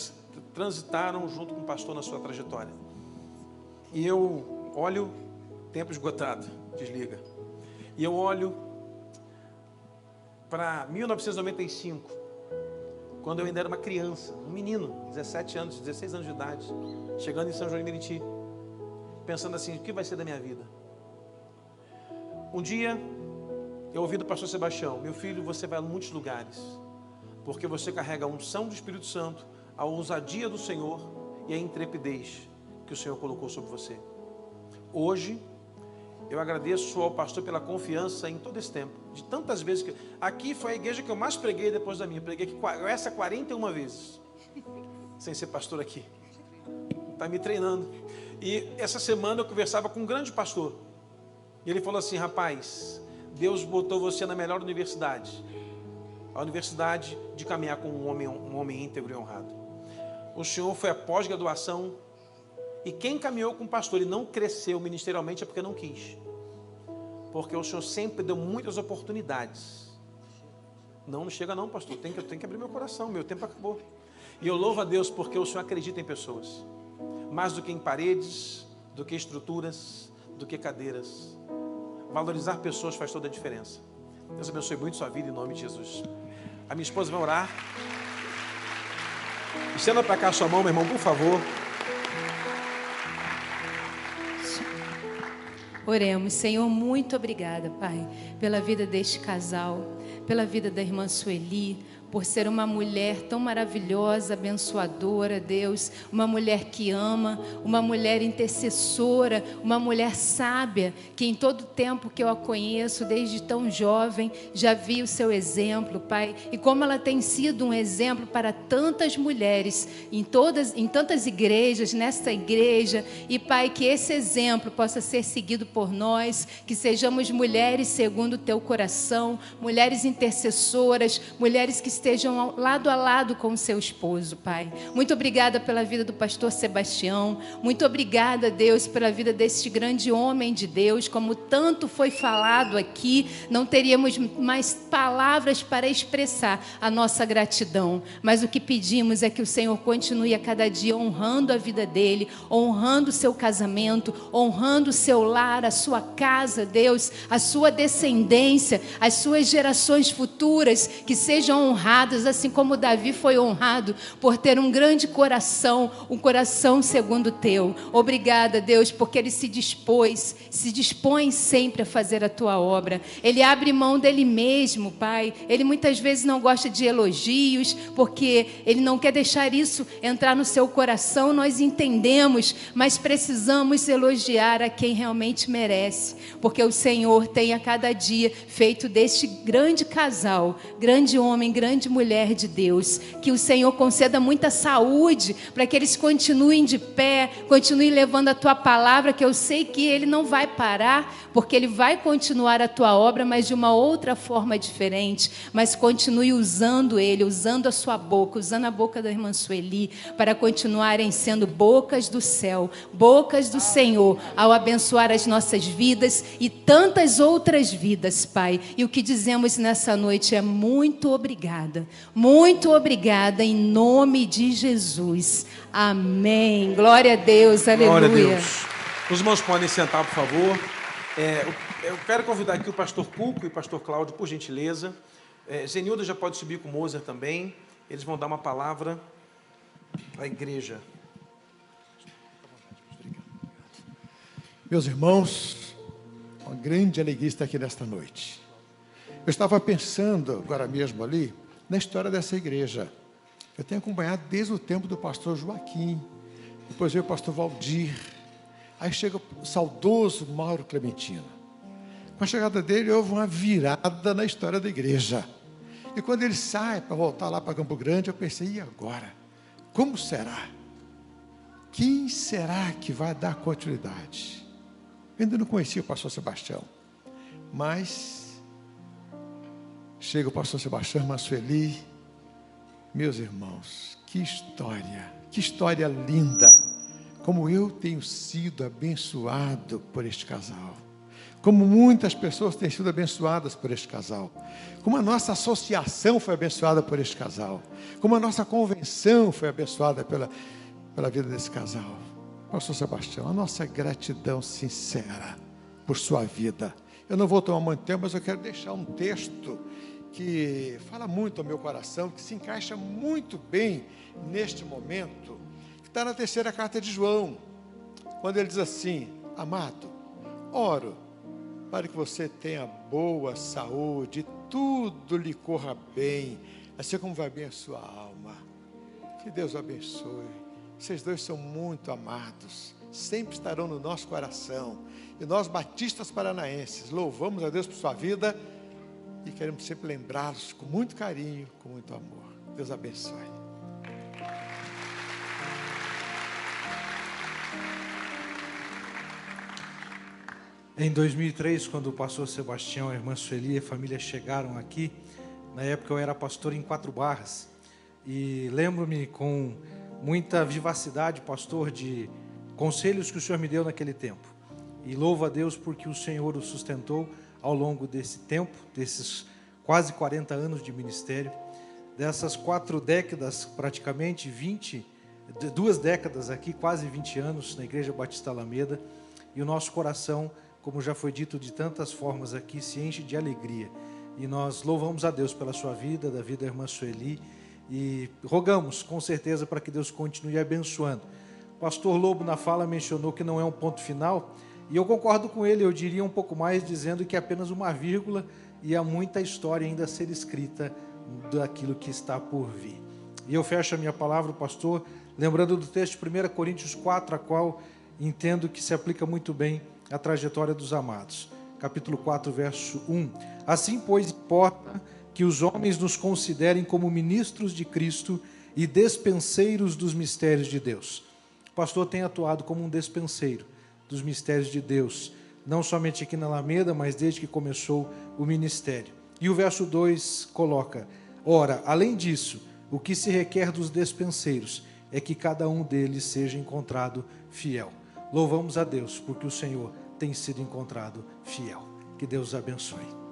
transitaram junto com o pastor na sua trajetória. E eu olho, tempo esgotado, desliga. E eu olho para 1995, quando eu ainda era uma criança, um menino, 17 anos, 16 anos de idade, chegando em São João de Meriti, pensando assim: o que vai ser da minha vida? Um dia eu ouvi do pastor Sebastião: meu filho, você vai a muitos lugares, porque você carrega a unção do Espírito Santo, a ousadia do Senhor e a intrepidez que o Senhor colocou sobre você. Hoje, eu agradeço ao pastor pela confiança em todo esse tempo, de tantas vezes que... Aqui foi a igreja que eu mais preguei depois da minha. Preguei aqui essa 41 vezes, sem ser pastor aqui. Está me treinando. E essa semana eu conversava com um grande pastor, e ele falou assim: rapaz, Deus botou você na melhor universidade. a universidade de caminhar com um homem íntegro e honrado. O senhor foi a pós-graduação, e quem caminhou com o pastor e não cresceu ministerialmente é porque não quis. Porque o senhor sempre deu muitas oportunidades. Não chega não, pastor, tem que abrir meu coração, meu tempo acabou. E eu louvo a Deus porque o senhor acredita em pessoas. Mais do que em paredes, do que estruturas, do que cadeiras. Valorizar pessoas faz toda a diferença. Deus abençoe muito sua vida em nome de Jesus. A minha esposa vai orar. Estenda para cá a sua mão, meu irmão, por favor. Oremos. Senhor, muito obrigada, Pai, pela vida deste casal, pela vida da irmã Sueli, por ser uma mulher tão maravilhosa, abençoadora, Deus, uma mulher que ama, uma mulher intercessora, uma mulher sábia, que em todo tempo que eu a conheço, desde tão jovem, já vi o seu exemplo, Pai, e como ela tem sido um exemplo para tantas mulheres, em tantas igrejas, nesta igreja, e Pai, que esse exemplo possa ser seguido por nós, que sejamos mulheres segundo o teu coração, mulheres intercessoras, mulheres que estejam lado a lado com o seu esposo, Pai. Muito obrigada pela vida do pastor Sebastião. Muito obrigada, Deus, pela vida deste grande homem de Deus. Como tanto foi falado aqui, não teríamos mais palavras para expressar a nossa gratidão. Mas o que pedimos é que o Senhor continue a cada dia honrando a vida dele, honrando o seu casamento, honrando o seu lar, a sua casa, Deus, a sua descendência, as suas gerações futuras, que sejam honradas, assim como Davi foi honrado por ter um grande coração, um coração segundo o teu. Obrigada, Deus, porque ele se dispõe sempre a fazer a tua obra. Ele abre mão dele mesmo, Pai. Ele muitas vezes não gosta de elogios, porque ele não quer deixar isso entrar no seu coração, nós entendemos, mas precisamos elogiar a quem realmente merece, porque o Senhor tem a cada dia feito deste grande casal, grande homem, grande mulher de Deus, que o Senhor conceda muita saúde, para que eles continuem de pé, continuem levando a tua palavra, que eu sei que ele não vai parar, porque ele vai continuar a tua obra, mas de uma outra forma diferente, mas continue usando ele, usando a sua boca, usando a boca da irmã Sueli, para continuarem sendo bocas do céu, bocas do Senhor, ao abençoar as nossas vidas e tantas outras vidas, Pai. E o que dizemos nessa noite é muito obrigada em nome de Jesus. Amém. Glória a Deus, aleluia. Glória a Deus. Os irmãos podem sentar, por favor. Eu quero convidar aqui o pastor Cuco e o pastor Cláudio, por gentileza. Zenilda já pode subir com o Moser também. Eles vão dar uma palavra à igreja. Meus irmãos, uma grande alegria estar aqui nesta noite. Eu estava pensando agora mesmo ali na história dessa igreja. Eu tenho acompanhado desde o tempo do pastor Joaquim, depois veio o pastor Valdir, aí chega o saudoso Mauro Clementino. Com a chegada dele houve uma virada na história da igreja. E quando ele sai para voltar lá para Campo Grande, eu pensei, e agora? Como será? Quem será que vai dar continuidade? Eu ainda não conhecia o pastor Sebastião, mas chega o pastor Sebastião, irmã Sueli, meus irmãos, que história linda, como eu tenho sido abençoado por este casal, como muitas pessoas têm sido abençoadas por este casal, como a nossa associação foi abençoada por este casal, como a nossa convenção foi abençoada pela vida desse casal. Pastor Sebastião, a nossa gratidão sincera por sua vida. Eu não vou tomar muito tempo, mas eu quero deixar um texto que fala muito ao meu coração, que se encaixa muito bem neste momento, que está na 3ª carta de João, quando ele diz assim: amado, oro para que você tenha boa saúde, tudo lhe corra bem, assim como vai bem a sua alma. Que Deus o abençoe. Vocês dois são muito amados, sempre estarão no nosso coração. E nós, batistas paranaenses, louvamos a Deus por sua vida e queremos sempre lembrá-los com muito carinho, com muito amor. Deus abençoe. Em 2003, quando o pastor Sebastião, a irmã Sueli e a família chegaram aqui, Na época eu era pastor em 4 Barras. E lembro-me com muita vivacidade, pastor, de conselhos que o Senhor me deu naquele tempo. E louvo a Deus porque o Senhor o sustentou ao longo desse tempo, desses quase 40 anos de ministério. Dessas 4 décadas, praticamente 2 décadas aqui, quase 20 anos na Igreja Batista Alameda. E o nosso coração, como já foi dito de tantas formas aqui, se enche de alegria. E nós louvamos a Deus pela sua vida, da vida da irmã Sueli, e rogamos com certeza para que Deus continue abençoando. O pastor Lobo na fala mencionou que não é um ponto final, e eu concordo com ele, eu diria um pouco mais, dizendo que é apenas uma vírgula e há muita história ainda a ser escrita daquilo que está por vir. E eu fecho a minha palavra, pastor, lembrando do texto de 1 Coríntios 4, a qual entendo que se aplica muito bem à trajetória dos amados. Capítulo 4, verso 1. Assim, pois, importa que os homens nos considerem como ministros de Cristo e despenseiros dos mistérios de Deus. O pastor tem atuado como um despenseiro dos mistérios de Deus, não somente aqui na Alameda, mas desde que começou o ministério. E o verso 2 coloca: ora, além disso, o que se requer dos despenseiros é que cada um deles seja encontrado fiel. Louvamos a Deus, porque o Senhor tem sido encontrado fiel. Que Deus os abençoe.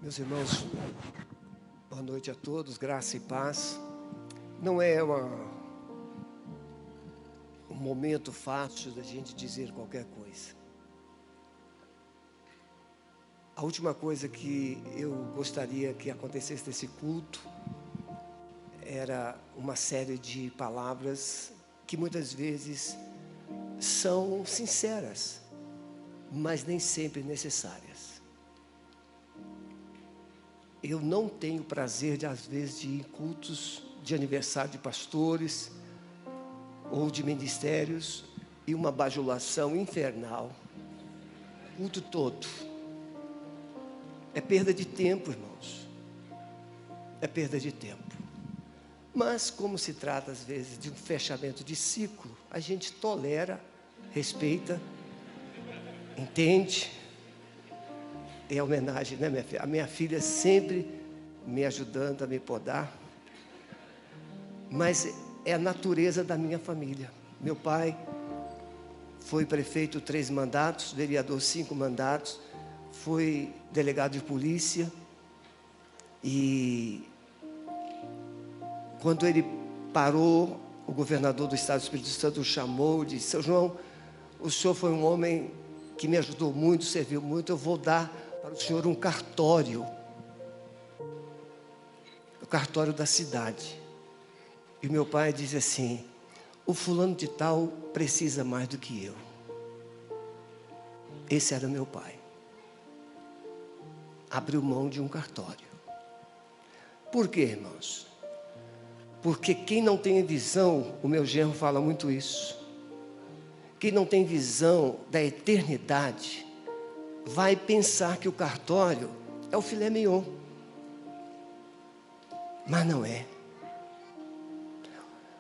Meus irmãos, boa noite a todos, graça e paz. Não é um momento fácil da gente dizer qualquer coisa. A última coisa que eu gostaria que acontecesse nesse culto era uma série de palavras que muitas vezes são sinceras, mas nem sempre necessárias. Eu não tenho prazer, às vezes, de ir em cultos de aniversário de pastores ou de ministérios e uma bajulação infernal, culto todo. É perda de tempo, irmãos. É perda de tempo. Mas, como se trata, às vezes, de um fechamento de ciclo, a gente tolera, respeita, entende. É homenagem, né, minha filha? A minha filha sempre me ajudando a me podar. Mas é a natureza da minha família. Meu pai foi prefeito 3 mandatos, vereador 5 mandatos, foi delegado de polícia. E quando ele parou, o governador do estado do Espírito Santo o chamou e disse: seu João, o senhor foi um homem que me ajudou muito, serviu muito, eu vou dar para o senhor um cartório, o cartório da cidade. E meu pai diz assim: o fulano de tal precisa mais do que eu. Esse era meu pai. Abriu mão de um cartório. Por quê, irmãos? Porque quem não tem visão, o meu genro fala muito isso, quem não tem visão da eternidade, vai pensar que o cartório é o filé mignon. Mas não é.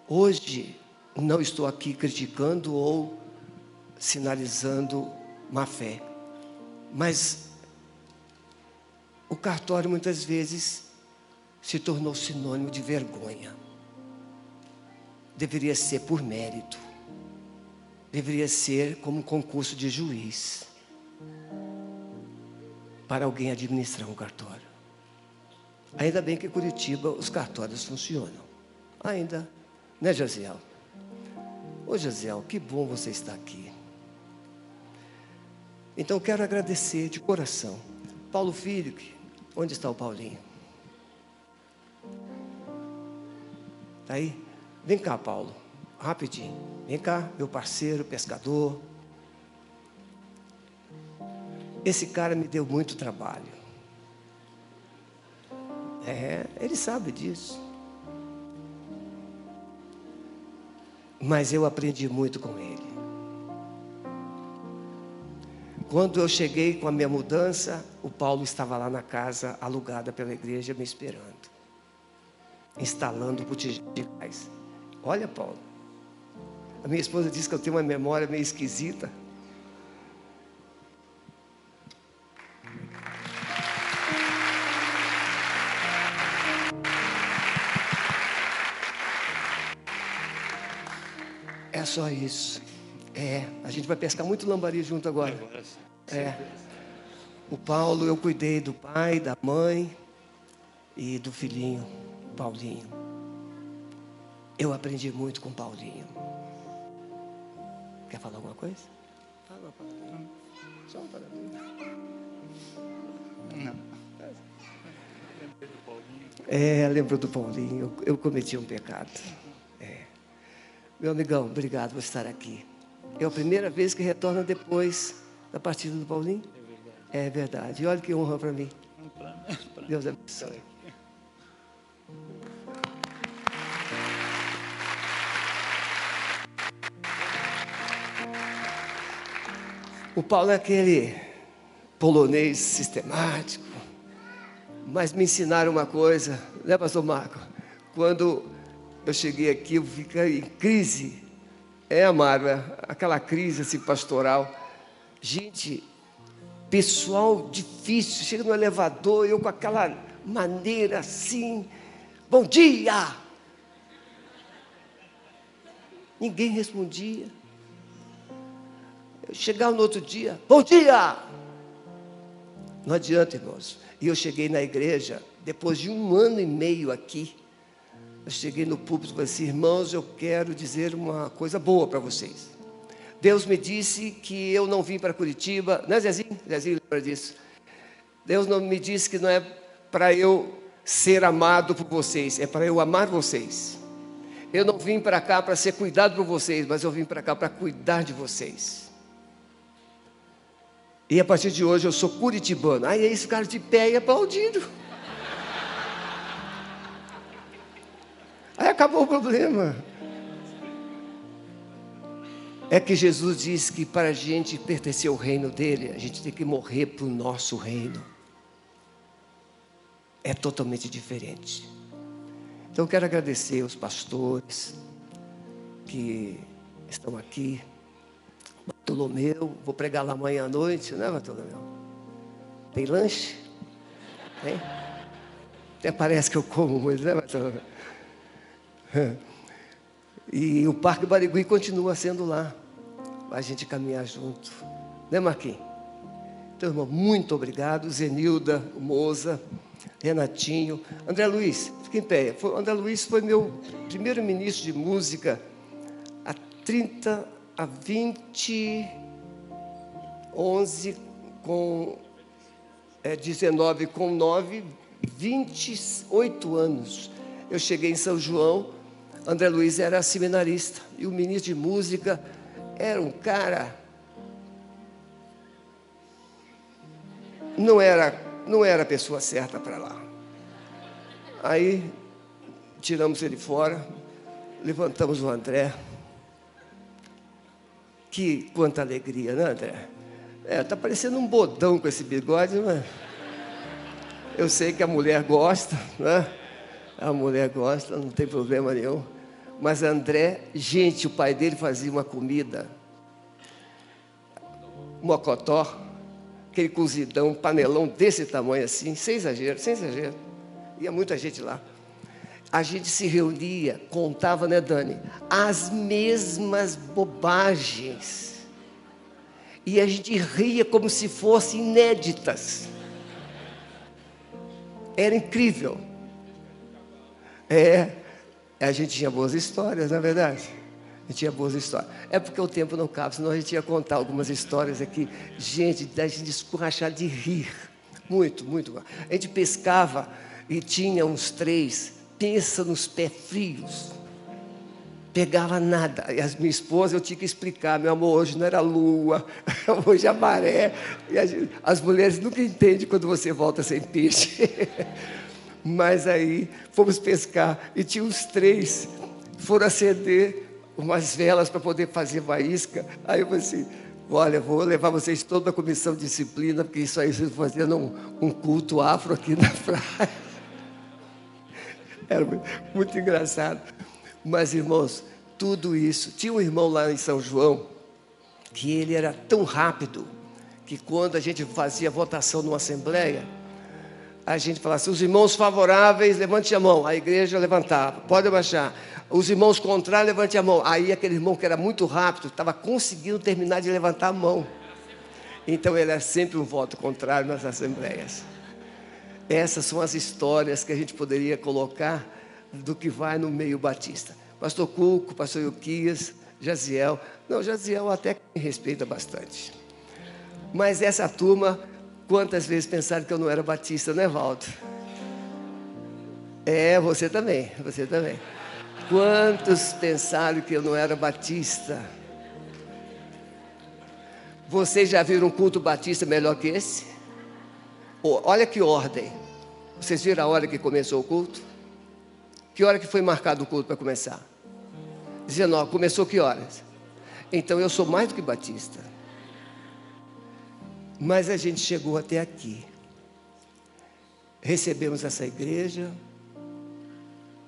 Hoje, não estou aqui criticando ou sinalizando má fé. Mas o cartório muitas vezes se tornou sinônimo de vergonha. Deveria ser por mérito. Deveria ser como um concurso de juiz para alguém administrar um cartório. Ainda bem que em Curitiba os cartórios funcionam. Ainda, né, Jaziel? Ô, Jaziel, que bom você estar aqui. Então, quero agradecer de coração. Paulo Filho, onde está o Paulinho? Está aí? Vem cá, Paulo, rapidinho. Vem cá, meu parceiro, pescador. Esse cara me deu muito trabalho. Ele sabe disso. Mas eu aprendi muito com ele. Quando eu cheguei com a minha mudança, o Paulo estava lá na casa, alugada pela igreja, me esperando. instalando botijão de gás. Olha, Paulo, a minha esposa disse que eu tenho uma memória meio esquisita. É só isso. A gente vai pescar muito lambari junto agora. O Paulo, eu cuidei do pai, da mãe e do filhinho, Paulinho. Eu aprendi muito com o Paulinho. Quer falar alguma coisa? Fala uma palavra. Só uma palavra. Não. Lembrou do Paulinho. Eu cometi um pecado. Meu amigão, obrigado por estar aqui. É a primeira vez que retorna depois da partida do Paulinho? É verdade. E olha que honra para mim. Deus abençoe. O Paulo é aquele polonês sistemático, mas me ensinaram uma coisa, né, pastor Marco? Quando eu cheguei aqui, eu fiquei em crise. Amaro, aquela crise assim, pastoral. Gente, pessoal difícil, chega no elevador, eu com aquela maneira assim, bom dia! Ninguém respondia. Eu chegava no outro dia, bom dia! Não adianta, irmãos. E eu cheguei na igreja, depois de 1 ano e meio aqui, eu cheguei no púlpito e falei assim, irmãos, eu quero dizer uma coisa boa para vocês. Deus me disse que eu não vim para Curitiba, né, Zezinho? Zezinho lembra disso. Deus não me disse que não é para eu ser amado por vocês, é para eu amar vocês. Eu não vim para cá para ser cuidado por vocês, mas eu vim para cá para cuidar de vocês. E a partir de hoje eu sou curitibano. Aí esse cara de pé e aplaudindo. Aí acabou o problema. É que Jesus disse que para a gente pertencer ao reino dele, a gente tem que morrer para o nosso reino. É totalmente diferente. Então eu quero agradecer aos pastores que estão aqui. Bartolomeu, vou pregar lá amanhã à noite, né, Bartolomeu? Tem lanche? Tem? Até parece que eu como muito, né, Bartolomeu? E o Parque Barigui continua sendo lá, a gente caminhar junto, né, Marquinhos? Então, irmão, muito obrigado. Zenilda, Moza, Renatinho, André Luiz, fica em pé. André Luiz foi meu primeiro ministro de música há 11 com 19 com 9, 28 anos. Eu cheguei em São João. André Luiz era seminarista e o ministro de música era um cara, não era a pessoa certa para lá. Aí tiramos ele fora, levantamos o André. Quanta alegria, né, André? Tá parecendo um bodão com esse bigode, mas eu sei que a mulher gosta, né? A mulher gosta, não tem problema nenhum. Mas André, gente, o pai dele fazia uma comida, mocotó, aquele cozidão, um panelão desse tamanho assim, sem exagero, sem exagero. Ia muita gente lá. A gente se reunia, contava, né, Dani? As mesmas bobagens. E a gente ria como se fossem inéditas. Era incrível. A gente tinha boas histórias, na verdade. A gente tinha boas histórias. É porque o tempo não cabe, senão a gente ia contar algumas histórias aqui. Gente, da gente escorrachar de rir. Muito, muito. A gente pescava e tinha uns 3. Pensa nos pés frios. Pegava nada. E a minha esposa, eu tinha que explicar. Meu amor, hoje não era lua, hoje é maré. E as mulheres nunca entendem quando você volta sem peixe. Mas aí fomos pescar e tinha uns 3, foram acender umas velas para poder fazer faísca. Aí eu falei assim, olha, vou levar vocês toda a comissão de disciplina, porque isso aí vocês estão fazendo um culto afro aqui na praia. Era muito engraçado. Mas, irmãos, tudo isso... Tinha um irmão lá em São João, que ele era tão rápido, que quando a gente fazia votação numa assembleia, a gente falava assim, os irmãos favoráveis, levante a mão. A igreja levantava, pode abaixar. Os irmãos contrários, levante a mão. Aí aquele irmão que era muito rápido, estava conseguindo terminar de levantar a mão. Então ele era sempre um voto contrário nas assembleias. Essas são as histórias que a gente poderia colocar do que vai no meio batista. Pastor Cuco, pastor Euquias, Jaziel. Não, Jaziel até me respeita bastante. Mas essa turma, quantas vezes pensaram que eu não era batista, né, Valdo? É, você também, você também. Quantos pensaram que eu não era batista? Vocês já viram um culto batista melhor que esse? Olha que ordem. Vocês viram a hora que começou o culto? Que hora que foi marcado o culto para começar? 19. Começou que horas? Então eu sou mais do que batista. Mas a gente chegou até aqui. Recebemos essa igreja,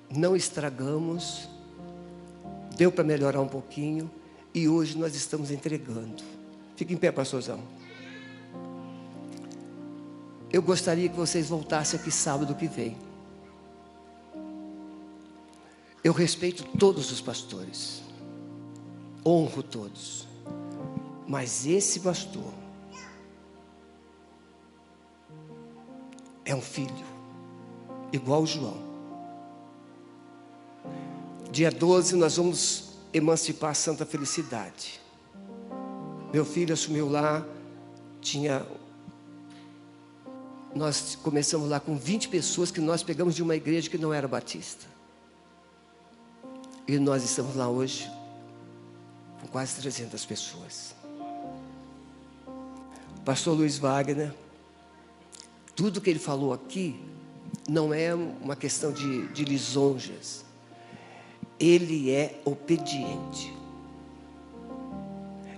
não estragamos, deu para melhorar um pouquinho, e hoje nós estamos entregando. Fique em pé, pastorzão. Eu gostaria que vocês voltassem aqui sábado que vem. Eu respeito todos os pastores, honro todos, mas esse pastor é um filho, igual o João. Dia 12 nós vamos emancipar a Santa Felicidade. Meu filho assumiu lá, nós começamos lá com 20 pessoas que nós pegamos de uma igreja que não era batista. E nós estamos lá hoje com quase 300 pessoas. O pastor Luiz Wagner, tudo que ele falou aqui não é uma questão de lisonjas. Ele é obediente.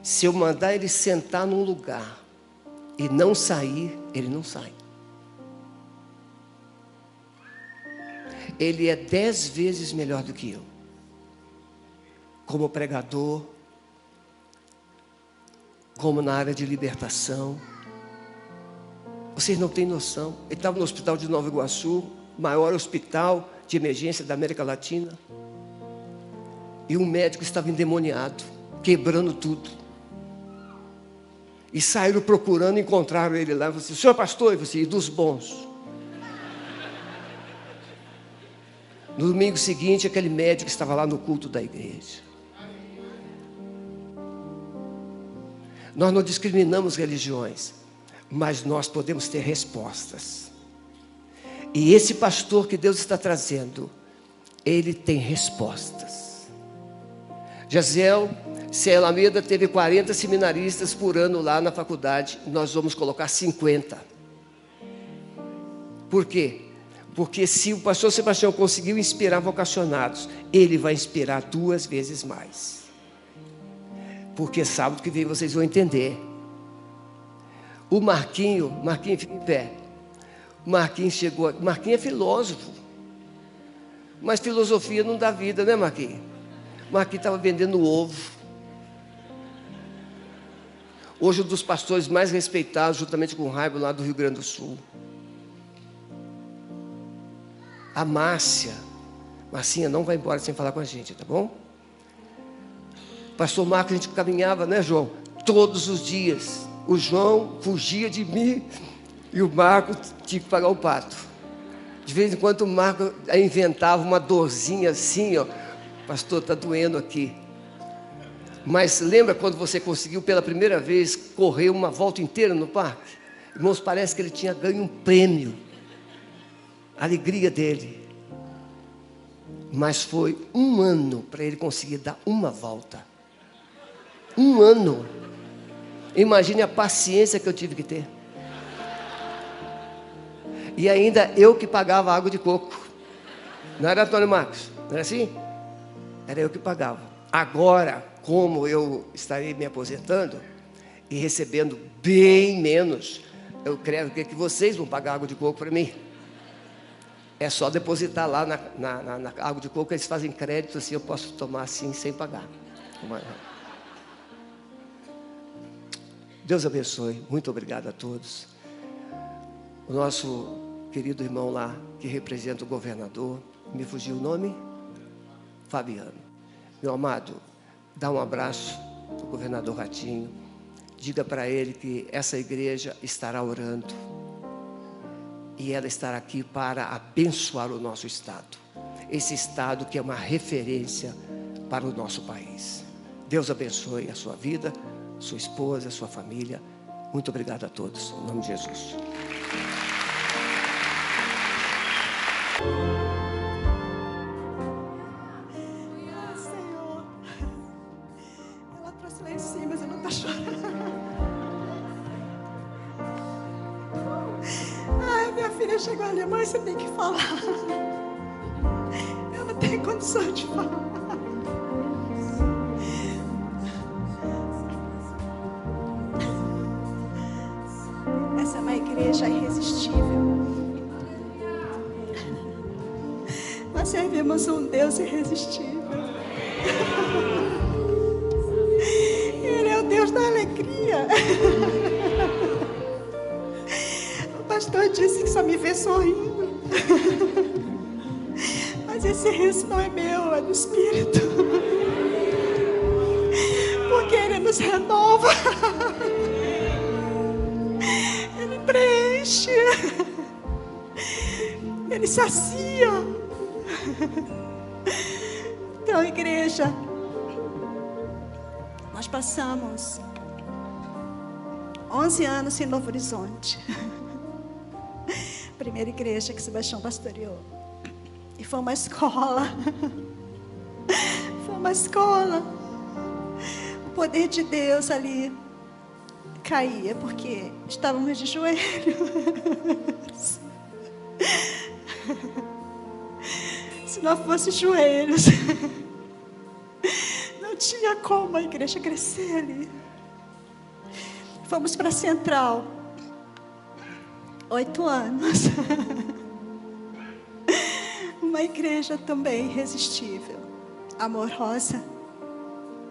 Se eu mandar ele sentar num lugar e não sair, ele não sai. Ele é 10 vezes melhor do que eu. Como pregador, como na área de libertação. Vocês não têm noção. Ele estava no hospital de Nova Iguaçu, maior hospital de emergência da América Latina. E um médico estava endemoniado, quebrando tudo. E saíram procurando, encontraram ele lá. Você, senhor pastor, e você, dos bons. No domingo seguinte, aquele médico estava lá no culto da igreja. Nós não discriminamos religiões, mas nós podemos ter respostas. E esse pastor que Deus está trazendo, ele tem respostas. Jaziel, se a Alameda teve 40 seminaristas por ano lá na faculdade, nós vamos colocar 50. Por quê? Porque se o pastor Sebastião conseguiu inspirar vocacionados, ele vai inspirar 2 vezes mais. Porque sábado que vem vocês vão entender. O Marquinho fica em pé. O Marquinho chegou, Marquinho é filósofo. Mas filosofia não dá vida, né, Marquinho? O Marquinho estava vendendo ovo. Hoje um dos pastores mais respeitados, juntamente com o Raibo, lá do Rio Grande do Sul. A Marcinha não vai embora sem falar com a gente, tá bom? Pastor Marcos, a gente caminhava, né, João? Todos os dias. O João fugia de mim e o Marco tinha que pagar o pato. De vez em quando o Marco inventava uma dorzinha assim, ó. Pastor, está doendo aqui. Mas lembra quando você conseguiu pela primeira vez correr uma volta inteira no parque? Irmãos, parece que ele tinha ganho um prêmio. A alegria dele. Mas foi 1 ano para ele conseguir dar uma volta. 1 ano. Imagine a paciência que eu tive que ter. E ainda eu que pagava água de coco. Não era Antônio Marcos? Não era assim? Era eu que pagava. Agora, como eu estarei me aposentando e recebendo bem menos, eu creio que vocês vão pagar água de coco para mim. É só depositar lá na água de coco, eles fazem crédito, assim eu posso tomar assim sem pagar. Deus abençoe, muito obrigado a todos. O nosso querido irmão lá, que representa o governador, me fugiu o nome? Fabiano. Meu amado, dá um abraço ao governador Ratinho, diga para ele que essa igreja estará orando e ela estará aqui para abençoar o nosso estado, esse estado que é uma referência para o nosso país. Deus abençoe a sua vida, sua esposa, sua família. Muito obrigado a todos, em nome de Jesus. Senhor, ela trouxe lá em cima, mas eu não estou chorando. Ai, minha filha chegou ali, mãe, você tem que falar. Eu não tenho condição de falar. Essa é uma igreja irresistível. Nós servimos um Deus irresistível. Ele é o Deus da alegria. O pastor disse que só me vê sorrindo. Mas esse riso não é meu, é do Espírito. Porque Ele nos renova. Ele preenche. Ele sacia. Então, igreja, nós passamos 11 anos em Novo Horizonte. Primeira igreja que Sebastião pastoreou. E foi uma escola. Foi uma escola. O poder de Deus ali caía, porque estávamos de joelhos. Se não fosse joelhos, não tinha como a igreja crescer ali. Fomos para a Central, 8 anos. Uma igreja também irresistível, amorosa,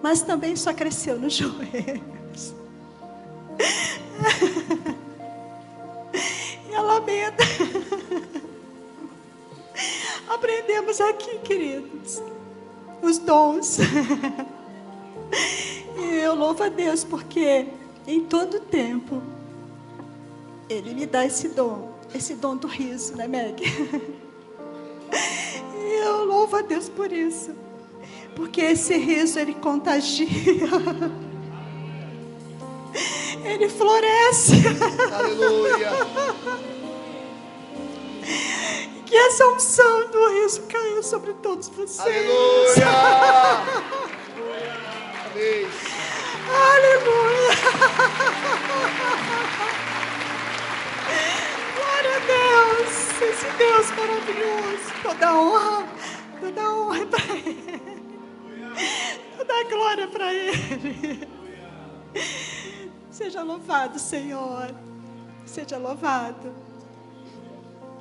mas também só cresceu nos joelhos. E a Alameda. Aprendemos aqui, queridos, os dons. E eu louvo a Deus porque em todo tempo Ele me dá esse dom do riso, né, Meg? E eu louvo a Deus por isso, porque esse riso Ele contagia, Ele floresce. Aleluia. Que essa unção do riso caia sobre todos vocês. Aleluia! Aleluia! Glória a Deus! Esse Deus maravilhoso. Toda honra é para Ele. Toda glória para Ele. Seja louvado, Senhor. Seja louvado.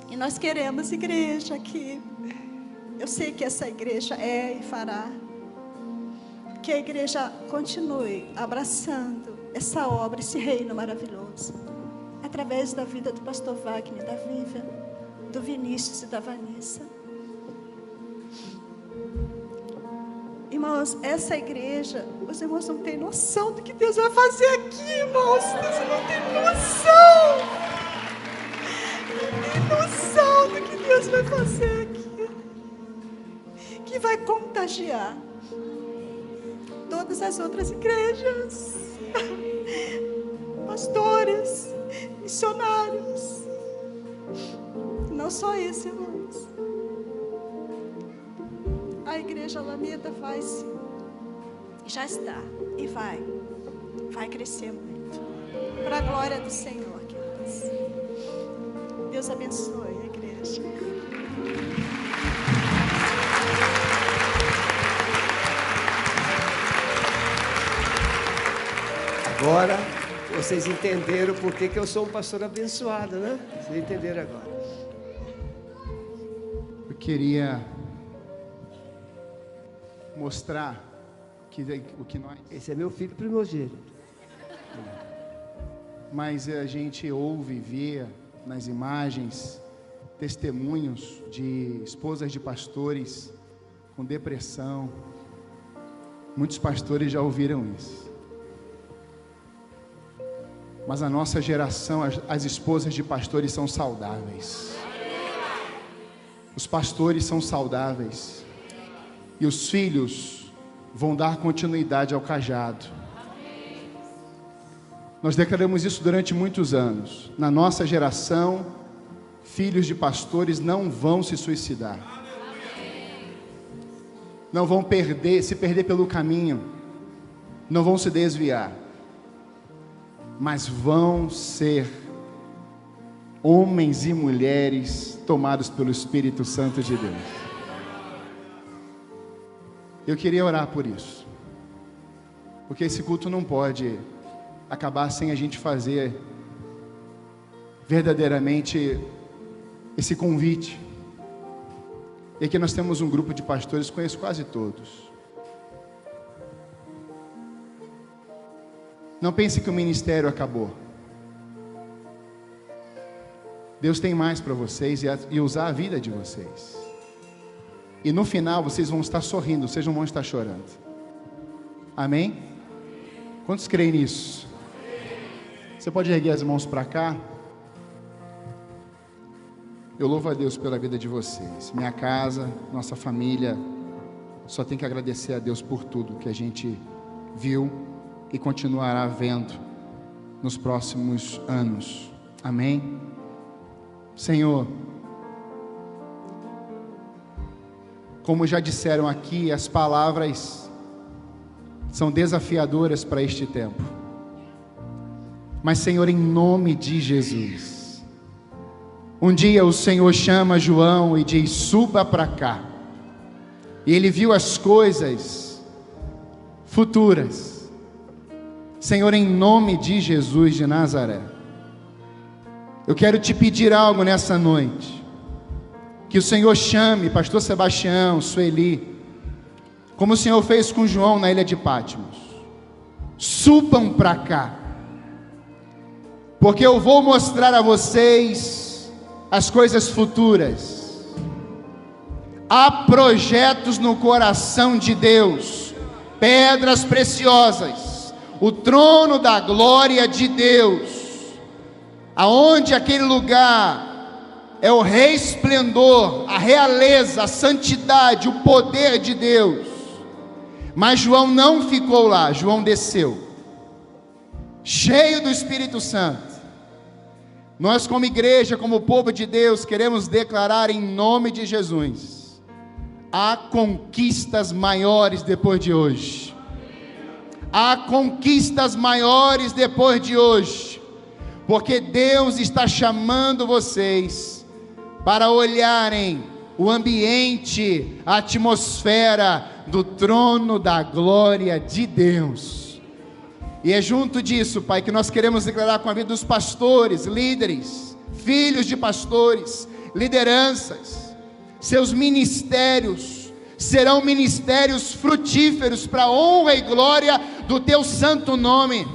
E nós queremos, igreja, que eu sei que essa igreja é e fará, que a igreja continue abraçando essa obra, esse reino maravilhoso, através da vida do pastor Wagner, da Vivian, do Vinícius e da Vanessa. Irmãos, essa igreja, os irmãos não têm noção do que Deus vai fazer aqui, irmãos. Vocês não têm noção. Não tem noção do que Deus vai fazer aqui, que vai contagiar todas as outras igrejas, pastores, missionários. Não só isso, irmãos. A igreja Alameda vai sim, já está e vai crescer muito, para a glória do Senhor, queridos. Deus abençoe a igreja. Agora, vocês entenderam por que eu sou um pastor abençoado, né? Vocês entenderam agora. queria mostrar o que nós... Esse é meu filho primogênito. Mas a gente ouve e vê nas imagens testemunhos de esposas de pastores com depressão. Muitos pastores já ouviram isso. Mas a nossa geração, as esposas de pastores são saudáveis. Os pastores são saudáveis. E os filhos vão dar continuidade ao cajado. Nós declaramos isso durante muitos anos. Na nossa geração, filhos de pastores não vão se suicidar. Não vão se perder pelo caminho. Não vão se desviar. Mas vão ser homens e mulheres tomados pelo Espírito Santo de Deus. Eu queria orar por isso. Porque esse culto não pode acabar sem a gente fazer verdadeiramente esse convite. E aqui nós temos um grupo de pastores, conheço quase todos. Não pense que o ministério acabou. Deus tem mais para vocês e usar a vida de vocês. E no final vocês vão estar sorrindo, vocês não vão estar chorando. Amém? Quantos creem nisso? Você pode erguer as mãos para cá? Eu louvo a Deus pela vida de vocês. Minha casa, nossa família, só tem que agradecer a Deus por tudo que a gente viu e continuará vendo nos próximos anos. Amém? Senhor, como já disseram aqui, as palavras são desafiadoras para este tempo. Mas, Senhor, em nome de Jesus, um dia o Senhor chama João e diz: suba para cá. E ele viu as coisas futuras. Senhor, em nome de Jesus de Nazaré, eu quero te pedir algo nessa noite. Que o Senhor chame pastor Sebastião, Sueli, como o Senhor fez com João na ilha de Patmos. Subam para cá, porque eu vou mostrar a vocês as coisas futuras. Há projetos no coração de Deus, pedras preciosas, o trono da glória de Deus, aonde aquele lugar é o resplendor, a realeza, a santidade, o poder de Deus. Mas João não ficou lá, João desceu, cheio do Espírito Santo. Nós, como igreja, como povo de Deus, queremos declarar em nome de Jesus: há conquistas maiores depois de hoje. Há conquistas maiores depois de hoje, porque Deus está chamando vocês para olharem o ambiente, a atmosfera do trono da glória de Deus. E é junto disso, Pai, que nós queremos declarar com a vida dos pastores, líderes, filhos de pastores, lideranças, seus ministérios serão ministérios frutíferos para a honra e glória do Teu santo nome.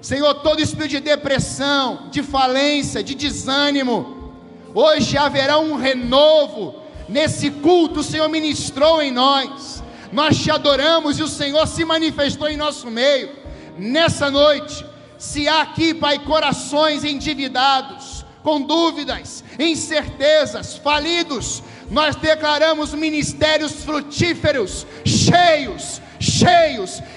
Senhor, todo espírito de depressão, de falência, de desânimo, hoje haverá um renovo. Nesse culto o Senhor ministrou em nós, nós te adoramos e o Senhor se manifestou em nosso meio. Nessa noite, se há aqui, Pai, corações endividados, com dúvidas, incertezas, falidos, nós declaramos ministérios frutíferos, cheios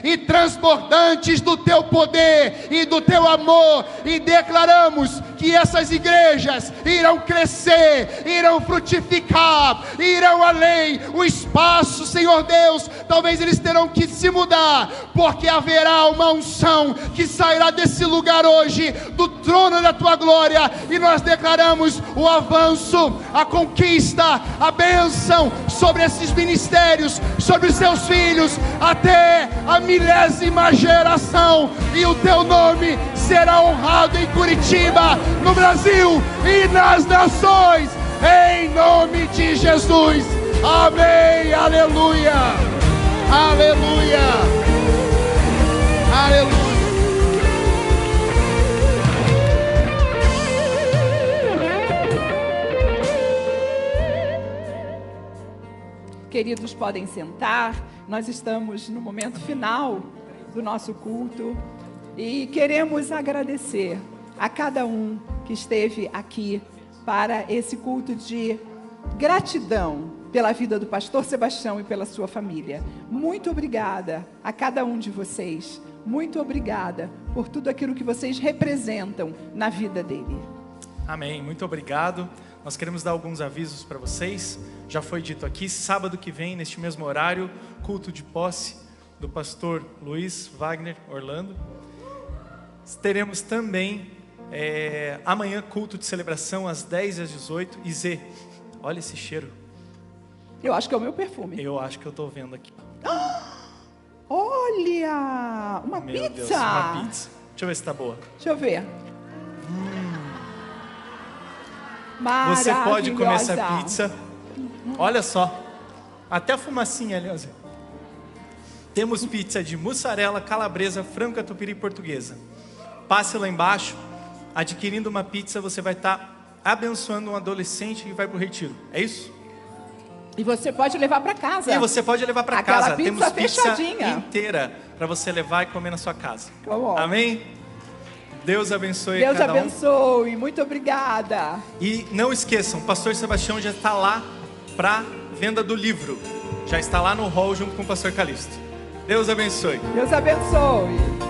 e transbordantes do Teu poder e do Teu amor, e declaramos que essas igrejas irão crescer, irão frutificar, irão além. O espaço, Senhor Deus, talvez eles terão que se mudar, porque haverá uma unção que sairá desse lugar hoje, do trono da Tua glória, e nós declaramos o avanço, a conquista, a bênção sobre esses ministérios, sobre os Seus filhos, até a 1000ª geração, e o Teu nome será honrado em Curitiba, no Brasil e nas nações. em nome de Jesus. Amém, aleluia, aleluia, aleluia. Queridos, podem sentar. Nós estamos no momento final do nosso culto e queremos agradecer a cada um que esteve aqui para esse culto de gratidão pela vida do pastor Sebastião e pela sua família. Muito obrigada a cada um de vocês. Muito obrigada por tudo aquilo que vocês representam na vida dele. Amém. Muito obrigado. Nós queremos dar alguns avisos para vocês. Já foi dito aqui, sábado que vem, neste mesmo horário, culto de posse do pastor Luiz Wagner Orlando. Teremos também amanhã culto de celebração às 10 e às 18. E Zê, olha esse cheiro. Eu acho que é o meu perfume. Eu acho que eu estou vendo aqui. Olha! Uma Meu pizza! Deus, uma pizza. Deixa eu ver se está boa. Deixa eu ver. Você pode comer essa pizza. Olha só. Até a fumacinha ali, ó. Temos pizza de mussarela, calabresa, frango, catupiry e portuguesa. Passe lá embaixo. Adquirindo uma pizza, você vai estar abençoando um adolescente que vai para o retiro. É isso? E você pode levar para casa. E você pode levar para Aquela casa. pizza Temos pizza fechadinha inteira para você levar e comer na sua casa. Bom. Amém? Deus abençoe Deus cada um. abençoe. Muito obrigada. E não esqueçam, o pastor Sebastião já está lá para venda do livro. Já está lá no hall junto com o pastor Calixto. Deus abençoe. Deus abençoe.